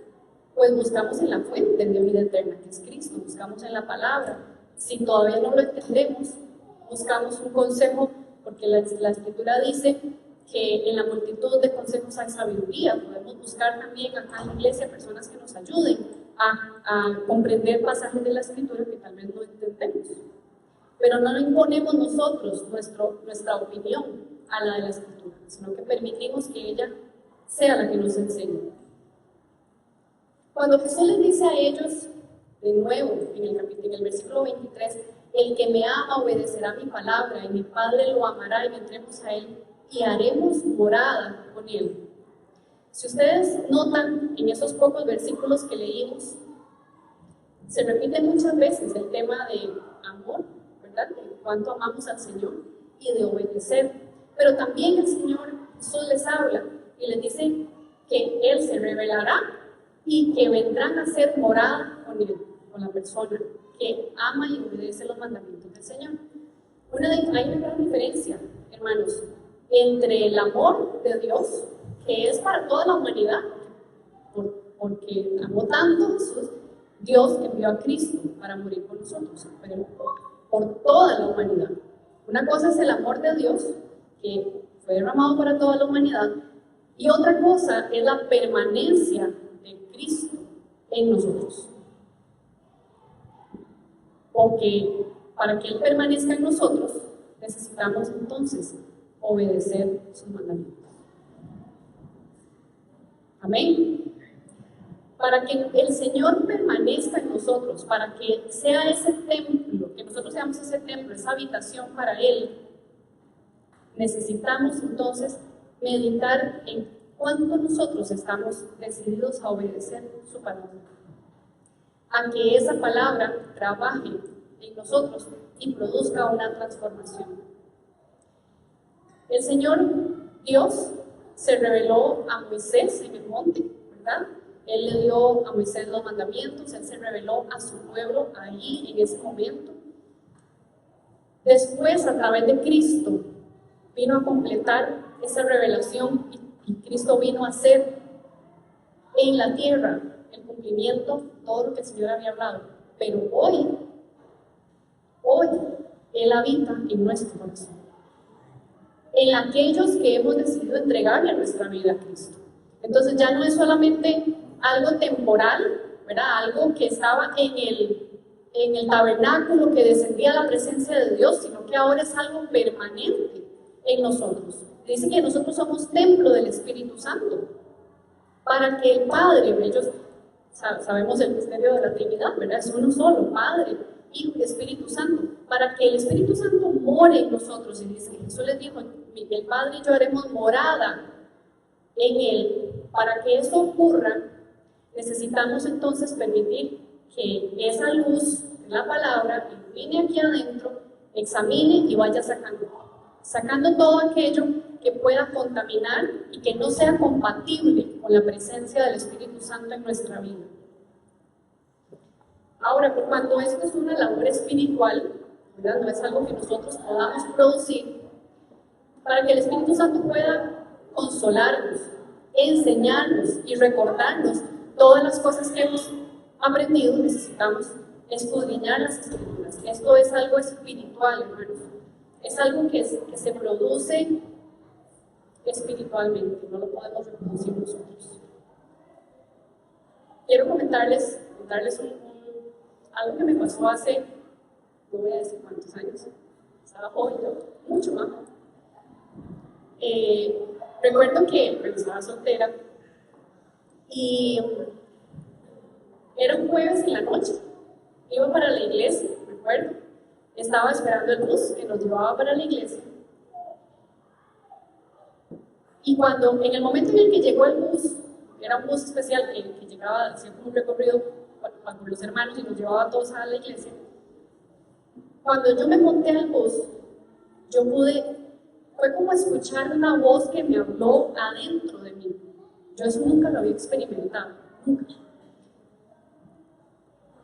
pues buscamos en la fuente de vida eterna, que es Cristo, buscamos en la palabra. Si todavía no lo entendemos, buscamos un consejo, porque la Escritura dice que en la multitud de consejos hay sabiduría. Podemos buscar también acá en la iglesia personas que nos ayuden a comprender pasajes de la Escritura que tal vez no entendemos. Pero no lo imponemos nosotros, nuestra opinión a la de la Escritura, sino que permitimos que ella sea la que nos enseñe. Cuando Jesús les dice a ellos, de nuevo, en el versículo 23, el que me ama obedecerá mi palabra, y mi Padre lo amará, y vendremos a Él, y haremos morada con Él. Si ustedes notan en esos pocos versículos que leímos, se repite muchas veces el tema de amor, ¿verdad? De cuánto amamos al Señor y de obedecer. Pero también el Señor Jesús les habla y les dice que Él se revelará y que vendrán a ser morada con Él, con la persona que ama y obedece los mandamientos del Señor. Hay una gran diferencia, hermanos, entre el amor de Dios, que es para toda la humanidad, porque amó tanto Jesús, Dios envió a Cristo para morir por nosotros, pero por toda la humanidad. Una cosa es el amor de Dios, que fue derramado para toda la humanidad, y otra cosa es la permanencia de Cristo en nosotros. o que para que Él permanezca en nosotros, necesitamos entonces obedecer sus mandamientos. Amén. Para que el Señor permanezca en nosotros, para que sea ese templo, que nosotros seamos ese templo, esa habitación para Él, necesitamos entonces meditar en cuánto nosotros estamos decididos a obedecer su palabra, a que esa palabra trabaje en nosotros y produzca una transformación. El Señor Dios se reveló a Moisés en el monte, ¿verdad? Él le dio a Moisés los mandamientos, Él se reveló a su pueblo ahí en ese momento. Después, a través de Cristo, vino a completar esa revelación y Cristo vino a hacer en la tierra el cumplimiento de todo lo que el Señor había hablado. Pero hoy, Él habita en nuestro corazón, en aquellos que hemos decidido entregarle nuestra vida a Cristo. Entonces ya no es solamente algo temporal, ¿verdad? Algo que estaba en el tabernáculo, que descendía la presencia de Dios, sino que ahora es algo permanente en nosotros. Dice que nosotros somos templo del Espíritu Santo, para que el Padre, ellos sabemos el misterio de la Trinidad, ¿verdad? Es uno solo, Padre, Hijo y Espíritu Santo, para que el Espíritu Santo more en nosotros. Y dice que Jesús les dijo, el Padre y yo haremos morada en Él. Para que eso ocurra, necesitamos entonces permitir que esa luz, la palabra, vine aquí adentro, examine y vaya sacando todo aquello que pueda contaminar y que no sea compatible con la presencia del Espíritu Santo en nuestra vida. Ahora, por cuanto esto es una labor espiritual, ¿verdad? No es algo que nosotros podamos producir, para que el Espíritu Santo pueda consolarnos, enseñarnos y recordarnos todas las cosas que hemos aprendido, necesitamos escudriñar las Escrituras. Esto es algo espiritual, hermanos. Es algo que se produce espiritualmente, no lo podemos reproducir nosotros. Quiero comentarles algo que me pasó hace, no voy a decir cuántos años, estaba joven yo, mucho más. Recuerdo que estaba soltera y era un jueves en la noche, iba para la iglesia, me acuerdo, estaba esperando el bus que nos llevaba para la iglesia. Y cuando, en el momento en el que llegó el bus, era un bus especial que llegaba, hacía como un recorrido con los hermanos y nos llevaba a todos a la iglesia, cuando yo me monté al bus, fue como escuchar una voz que me habló adentro de mí. Yo eso nunca lo había experimentado, nunca.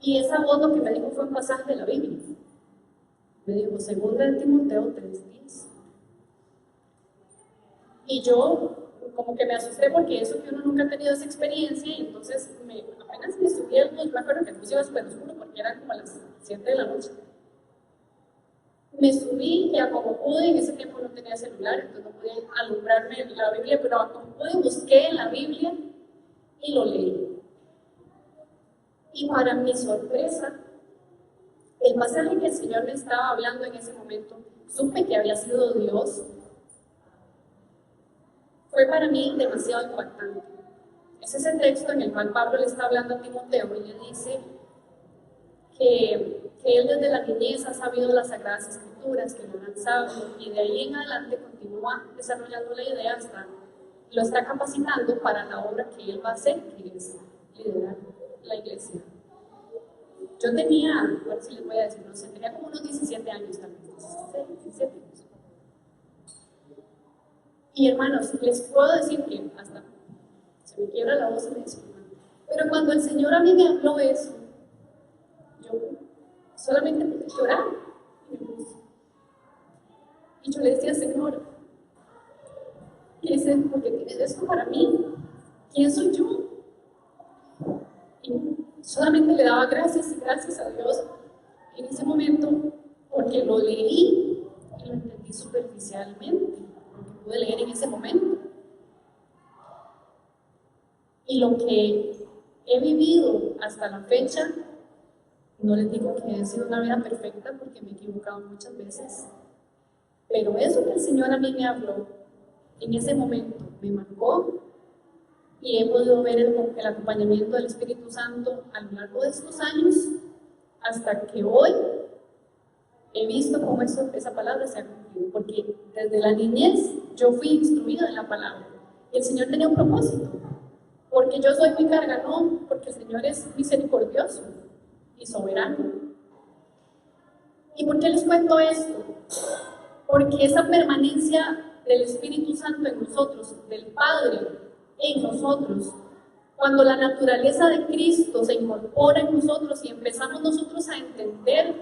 Y esa voz lo que me dijo fue un pasaje de la Biblia. Me dijo, 2 de Timoteo 3:10. Y yo como que me asusté porque eso que uno nunca ha tenido esa experiencia, y entonces apenas me subí al bus, me acuerdo que el bus iba súper oscuro porque eran como a las 7 de la noche. Me subí y a como pude, en ese tiempo no tenía celular, entonces no podía alumbrarme la Biblia, pero a como pude busqué en la Biblia y lo leí. Y para mi sorpresa, el pasaje que el Señor me estaba hablando en ese momento, supe que había sido Dios, fue para mí demasiado impactante. Es ese texto en el cual Pablo le está hablando a Timoteo y le dice que él desde la niñez ha sabido las Sagradas Escrituras, que lo han sabido, y de ahí en adelante continúa desarrollando la idea, lo está capacitando para la obra que él va a hacer, que es liderar la iglesia. Yo tenía, a ver si les voy a decir, no sé, tenía como unos 17 años también, 17 años. Y hermanos, les puedo decir que hasta se me quiebra la voz y me disculpan, pero cuando el Señor a mí me habló eso, yo solamente pude llorar. Y yo le decía, Señor, ¿qué es esto? ¿Por qué tienes esto para mí? ¿Quién soy yo? Y solamente le daba gracias y gracias a Dios en ese momento, porque lo leí y lo entendí superficialmente, lo que pude leer en ese momento. Y lo que he vivido hasta la fecha No les digo que he sido una vida perfecta porque me he equivocado muchas veces, pero eso que el Señor a mí me habló en ese momento me marcó y he podido ver el acompañamiento del Espíritu Santo a lo largo de estos años hasta que hoy he visto cómo esa palabra se ha cumplido, porque desde la niñez yo fui instruida en la palabra y el Señor tenía un propósito, porque yo soy muy carga, no, porque el Señor es misericordioso y soberano. ¿Y por qué les cuento esto? Porque esa permanencia del Espíritu Santo en nosotros, del Padre en nosotros, cuando la naturaleza de Cristo se incorpora en nosotros y empezamos nosotros a entender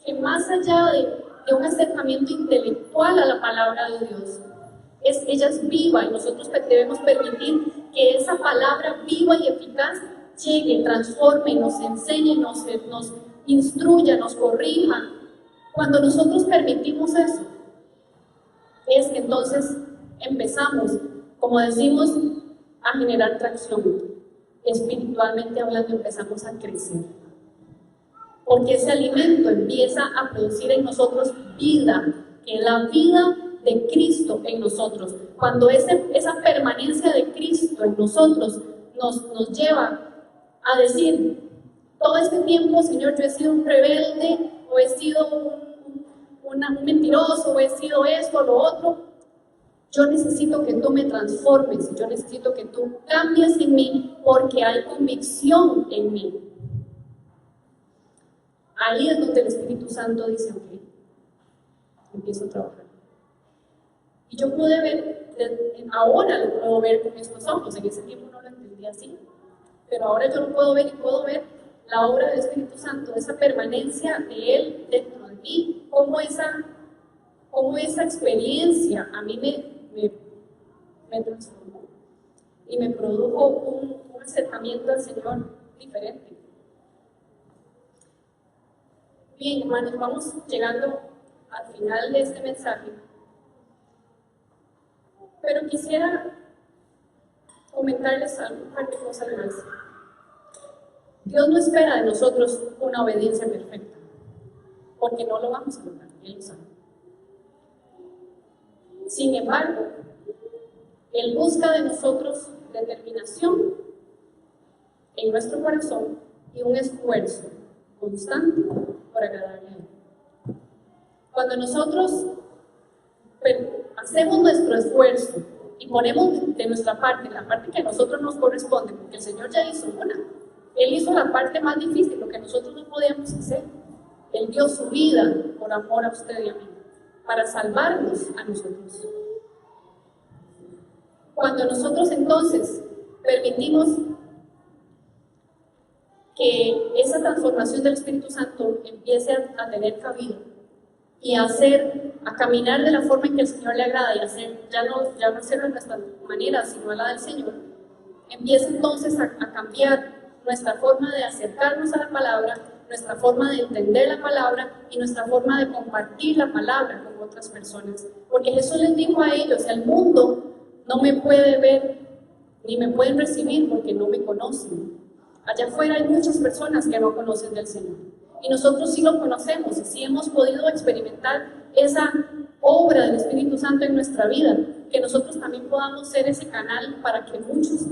que más allá de un acercamiento intelectual a la palabra de Dios, ella es viva y nosotros debemos permitir que esa palabra viva y eficaz llegue, transforme, nos enseñe, nos instruya, nos corrija. Cuando nosotros permitimos eso, es que entonces empezamos, como decimos, a generar tracción. Espiritualmente hablando, empezamos a crecer. Porque ese alimento empieza a producir en nosotros vida, que es la vida de Cristo en nosotros. Cuando esa permanencia de Cristo en nosotros nos lleva a decir, todo este tiempo, Señor, yo he sido un rebelde, o he sido un mentiroso, o he sido esto, lo otro. Yo necesito que tú me transformes, yo necesito que tú cambies en mí, porque hay convicción en mí. Ahí es donde el Espíritu Santo dice, ok, empiezo a trabajar. Y yo pude ver, ahora lo puedo ver con estos ojos, en ese tiempo no lo entendía así, pero ahora yo lo puedo ver y puedo ver la obra del Espíritu Santo, esa permanencia de Él dentro de mí, cómo esa experiencia a mí me transformó y me produjo un acercamiento al Señor diferente. Bien, hermanos, vamos llegando al final de este mensaje, pero quisiera comentarles un par de cosas más. Dios no espera de nosotros una obediencia perfecta, porque no lo vamos a lograr, Él lo sabe. Sin embargo, Él busca de nosotros determinación en nuestro corazón y un esfuerzo constante por agradarle a Él. Cuando nosotros hacemos nuestro esfuerzo y ponemos de nuestra parte, la parte que a nosotros nos corresponde, porque el Señor ya hizo una, Él hizo la parte más difícil, lo que nosotros no podíamos hacer. Él dio su vida por amor a usted y a mí, para salvarnos a nosotros. Cuando nosotros entonces permitimos que esa transformación del Espíritu Santo empiece a tener cabida y a caminar de la forma en que el Señor le agrada y ya no hacerlo de nuestra manera, sino a la del Señor, empieza entonces a cambiar nuestra forma de acercarnos a la palabra, nuestra forma de entender la palabra y nuestra forma de compartir la palabra con otras personas. Porque Jesús les dijo a ellos, el mundo no me puede ver ni me pueden recibir porque no me conocen. Allá afuera hay muchas personas que no conocen del Señor. Y nosotros sí lo conocemos y sí hemos podido experimentar esa obra del Espíritu Santo en nuestra vida. Que nosotros también podamos ser ese canal para que muchos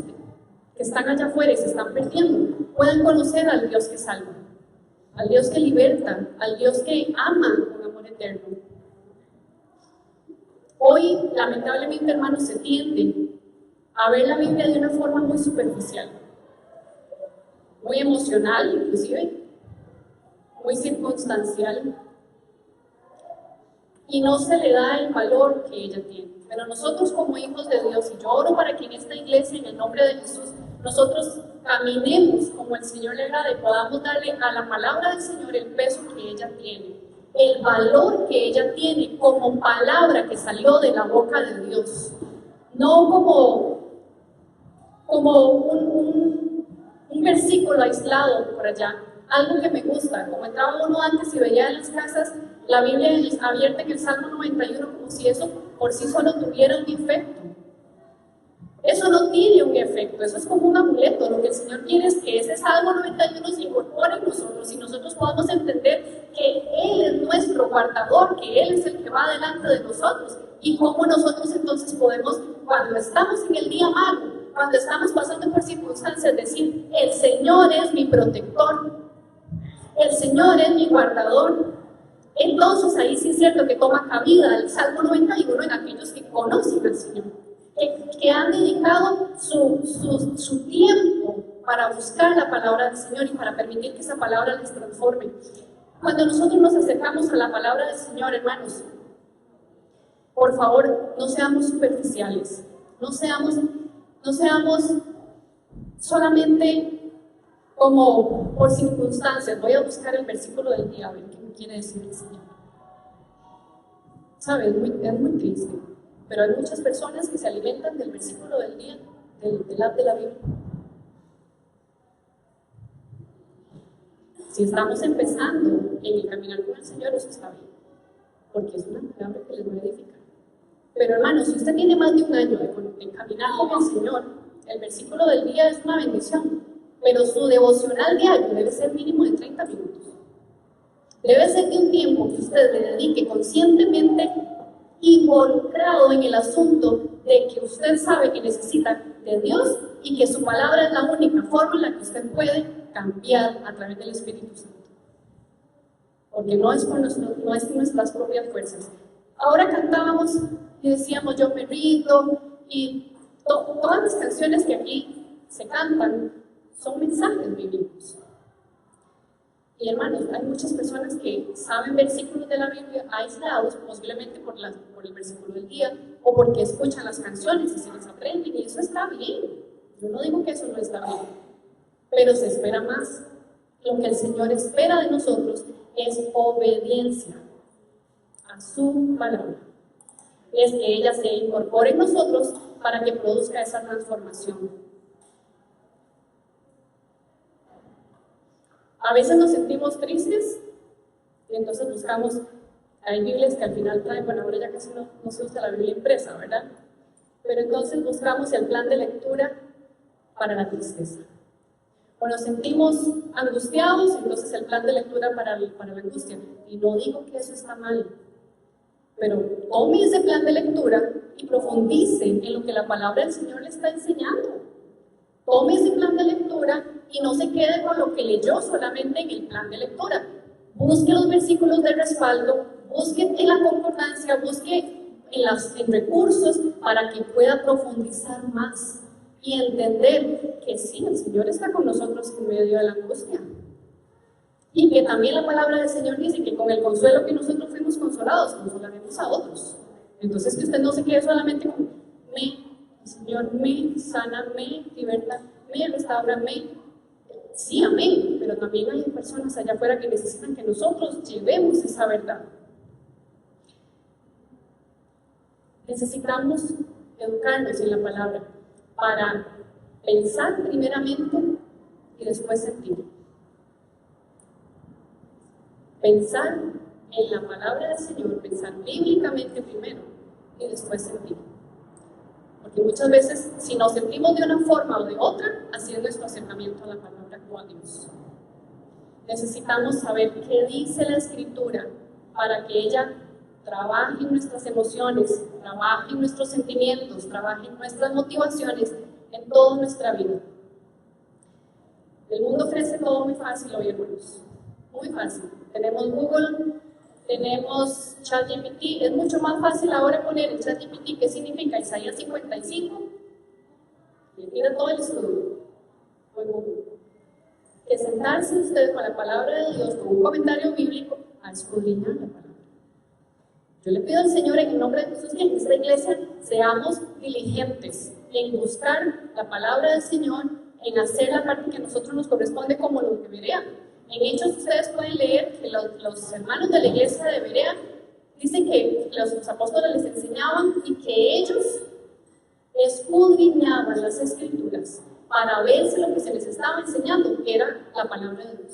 que están allá afuera y se están perdiendo puedan conocer al Dios que salva, al Dios que liberta, al Dios que ama con amor eterno. Hoy, lamentablemente, hermanos, se tiende a ver la Biblia de una forma muy superficial, muy emocional, inclusive, muy circunstancial, y no se le da el valor que ella tiene. Pero nosotros como hijos de Dios, y yo oro para que en esta iglesia, en el nombre de Jesús, nosotros caminemos como el Señor le agrada y podamos darle a la palabra del Señor el peso que ella tiene, el valor que ella tiene como palabra que salió de la boca de Dios, no como un versículo aislado por allá, algo que me gusta, como entraba uno antes y veía en las casas la Biblia abierta en el Salmo 91, como si eso por sí solo tuviera un efecto. Eso no tiene un efecto, eso es como un amuleto. Lo que el Señor quiere es que ese Salmo 91 se incorpore en nosotros y nosotros podamos entender que Él es nuestro guardador, que Él es el que va delante de nosotros. Y cómo nosotros entonces podemos, cuando estamos en el día malo, cuando estamos pasando por circunstancias, decir: el Señor es mi protector, el Señor es mi guardador. Entonces ahí sí es cierto que toma cabida el Salmo 91 en aquellos que conocen al Señor, que han dedicado su tiempo para buscar la palabra del Señor y para permitir que esa palabra les transforme. Cuando nosotros nos acercamos a la palabra del Señor, hermanos, por favor, no seamos superficiales, no seamos solamente como por circunstancias. Voy a buscar el versículo del día, a ver qué me quiere decir el Señor. ¿Sabe? Es muy triste, pero hay muchas personas que se alimentan del versículo del día, del app de la Biblia. Si estamos empezando en el caminar con el Señor, eso está bien, porque es una palabra que les va a edificar. Pero hermanos, si usted tiene más de un año de caminar con el Señor, el versículo del día es una bendición, pero su devocional diario debe ser mínimo de 30 minutos. Debe ser de un tiempo que usted le dedique conscientemente, involucrado en el asunto de que usted sabe que necesita de Dios y que su palabra es la única forma en la que usted puede cambiar a través del Espíritu Santo. Porque no es nuestras propias fuerzas. Ahora cantábamos y decíamos: yo me rindo, y todas las canciones que aquí se cantan son mensajes bíblicos. Y hermanos, hay muchas personas que saben versículos de la Biblia aislados, posiblemente por el versículo del día, o porque escuchan las canciones y se las aprenden, y eso está bien. Yo no digo que eso no está bien, pero se espera más. Lo que el Señor espera de nosotros es obediencia a su palabra. Es que ella se incorpore en nosotros para que produzca esa transformación. A veces nos sentimos tristes y entonces buscamos, hay Biblias que al final traen, bueno, ahora ya casi no se usa la Biblia impresa, ¿verdad? Pero entonces buscamos el plan de lectura para la tristeza. O nos sentimos angustiados, entonces el plan de lectura para la angustia. Y no digo que eso está mal, pero tome ese plan de lectura y profundice en lo que la palabra del Señor le está enseñando. Tome ese plan de lectura y no se quede con lo que leyó solamente en el plan de lectura. Busque los versículos de respaldo, busque en la concordancia, busque en recursos para que pueda profundizar más y entender que sí, el Señor está con nosotros en medio de la angustia. Y que también la palabra del Señor dice que con el consuelo que nosotros fuimos consolados, consolaremos a otros. Entonces, que usted no se quede solamente con Señor, sana, liberta, restaura, sí, amén, pero también hay personas allá afuera que necesitan que nosotros llevemos esa verdad. Necesitamos educarnos en la palabra para pensar primeramente y después sentir. Pensar en la palabra del Señor, pensar bíblicamente primero y después sentir. Porque muchas veces, si nos sentimos de una forma o de otra, así es nuestro acercamiento a la palabra o a Dios. Necesitamos saber qué dice la Escritura para que ella trabaje en nuestras emociones, trabaje en nuestros sentimientos, trabaje en nuestras motivaciones, en toda nuestra vida. El mundo ofrece todo muy fácil hoy, hermanos. Muy fácil. Tenemos Google, tenemos ChatGPT. Es mucho más fácil ahora poner en ChatGPT qué significa Isaías 55 y tiene todo el estudio. Bueno, que sentarse usted con la palabra de Dios, con un comentario bíblico, a escudriñar la palabra. Yo le pido al Señor en el nombre de Jesús que en esta iglesia seamos diligentes en buscar la palabra del Señor, en hacer la parte que a nosotros nos corresponde como los de Berea. En Hechos ustedes pueden leer que los hermanos de la iglesia de Berea dicen que los apóstoles les enseñaban y que ellos escudriñaban las Escrituras para ver si lo que se les estaba enseñando era la palabra de Dios.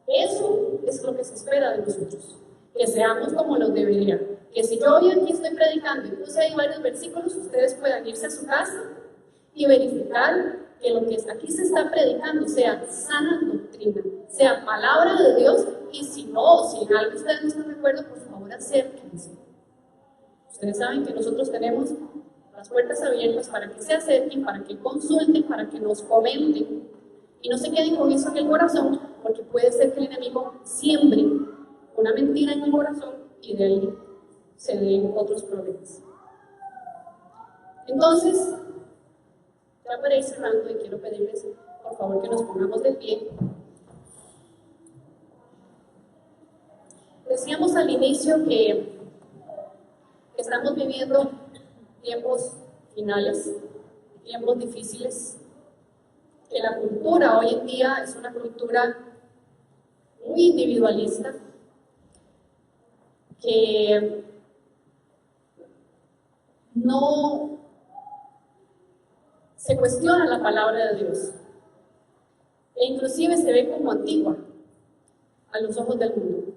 Eso es lo que se espera de nosotros, que seamos como los de Berea. Que si yo hoy aquí estoy predicando y puse ahí varios versículos, ustedes puedan irse a su casa y verificar que lo que aquí se está predicando sea sana doctrina, sea palabra de Dios, y si no, si en algo ustedes no están de acuerdo, por favor acérquense. Ustedes saben que nosotros tenemos las puertas abiertas para que se acerquen, para que consulten, para que nos comenten, y no se queden con eso en el corazón, porque puede ser que el enemigo siembre una mentira en el corazón y de ahí se den otros problemas. Entonces, ya para ir cerrando, y quiero pedirles por favor que nos pongamos de pie. Decíamos al inicio que estamos viviendo tiempos finales, tiempos difíciles, que la cultura hoy en día es una cultura muy individualista, que no se cuestiona la palabra de Dios, e inclusive se ve como antigua a los ojos del mundo,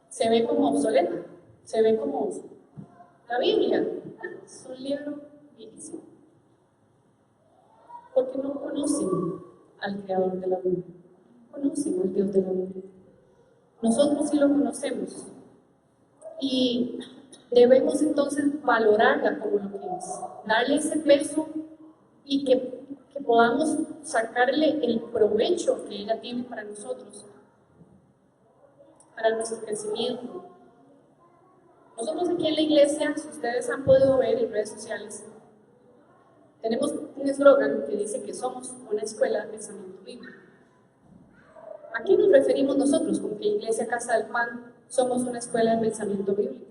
se ve como obsoleta, se ve como la Biblia, es un libro viejísimo, porque no conocen al Creador de la Biblia, no conocen al Dios de la Biblia. Nosotros sí lo conocemos y debemos entonces valorarla como lo que es, darle ese peso y que podamos sacarle el provecho que ella tiene para nosotros, para nuestro crecimiento. Nosotros aquí en la iglesia, si ustedes han podido ver en redes sociales, tenemos un eslogan que dice que somos una escuela de pensamiento bíblico. ¿A qué nos referimos nosotros con que Iglesia Casa del Pan somos una escuela de pensamiento bíblico?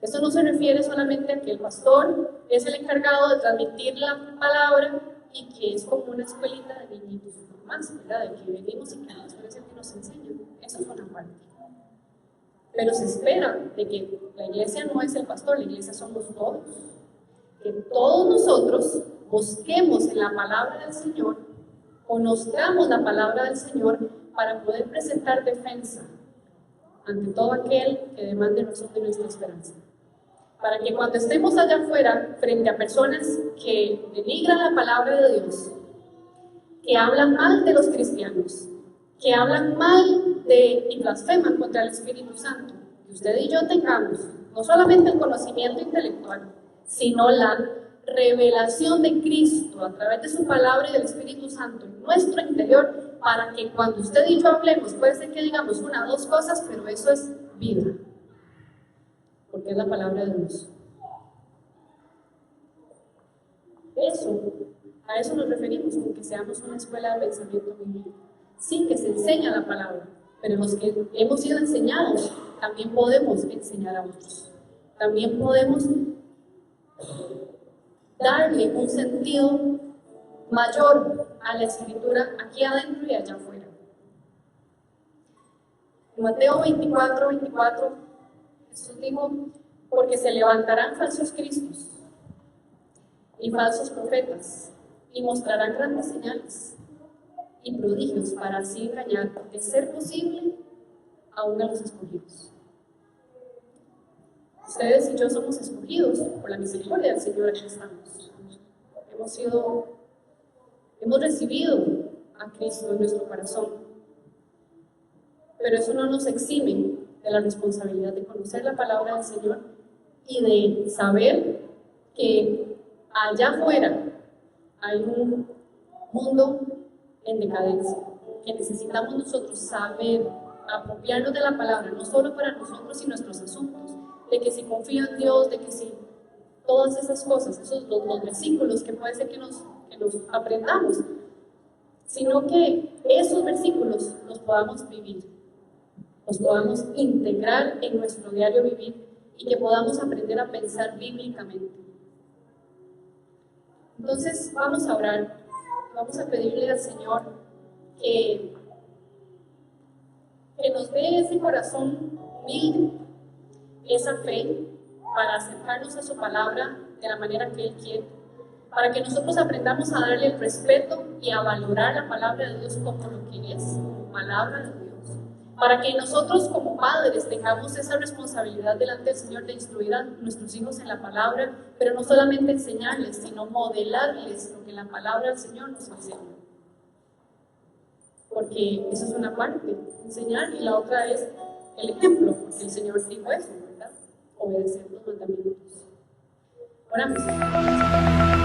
Esto no se refiere solamente a que el pastor es el encargado de transmitir la palabra y que es como una escuelita de niñitos más, ¿verdad? De que venimos y que el pastor es el que nos enseña. Eso es una parte. Pero se espera de que la iglesia no es el pastor, la iglesia somos todos. Que todos nosotros busquemos en la palabra del Señor, conozcamos la palabra del Señor para poder presentar defensa ante todo aquel que demande nosotros nuestra esperanza. Para que cuando estemos allá afuera, frente a personas que denigran la palabra de Dios, que hablan mal de los cristianos, que hablan mal de y blasfeman contra el Espíritu Santo, que usted y yo tengamos no solamente el conocimiento intelectual, sino la revelación de Cristo a través de su palabra y del Espíritu Santo en nuestro interior, para que cuando usted y yo hablemos, puede ser que digamos una o dos cosas, pero eso es vida, porque es la palabra de Dios. A eso nos referimos con que seamos una escuela de pensamiento bíblico. Sí, que se enseña la palabra, pero los que hemos sido enseñados también podemos enseñar a otros. También podemos darle un sentido mayor a la escritura aquí adentro y allá afuera. En Mateo 24, Jesús dijo: porque se levantarán falsos cristos y falsos profetas y mostrarán grandes señales y prodigios para así engañar, de ser posible, aún a los escogidos. Ustedes y yo somos escogidos por la misericordia del Señor. Aquí estamos. Hemos recibido a Cristo en nuestro corazón, pero eso no nos exime de la responsabilidad de conocer la palabra del Señor y de saber que allá afuera hay un mundo en decadencia, que necesitamos nosotros saber apropiarnos de la palabra, no solo para nosotros y nuestros asuntos, de que si confío en Dios, de que si todas esas cosas, esos los versículos que puede ser que nos aprendamos, sino que esos versículos los podamos vivir, los podamos integrar en nuestro diario vivir y que podamos aprender a pensar bíblicamente. Entonces vamos a orar, vamos a pedirle al Señor que nos dé ese corazón humilde, esa fe para acercarnos a su palabra de la manera que Él quiere, para que nosotros aprendamos a darle el respeto y a valorar la palabra de Dios como lo que es, como palabra de Dios, para que nosotros como padres tengamos esa responsabilidad delante del Señor de instruir a nuestros hijos en la palabra, pero no solamente enseñarles, sino modelarles lo que la palabra del Señor nos enseña. porque eso es una parte, enseñar, y la otra es el ejemplo, porque el Señor dijo eso, ¿verdad? Obedecer los mandamientos. Oramos.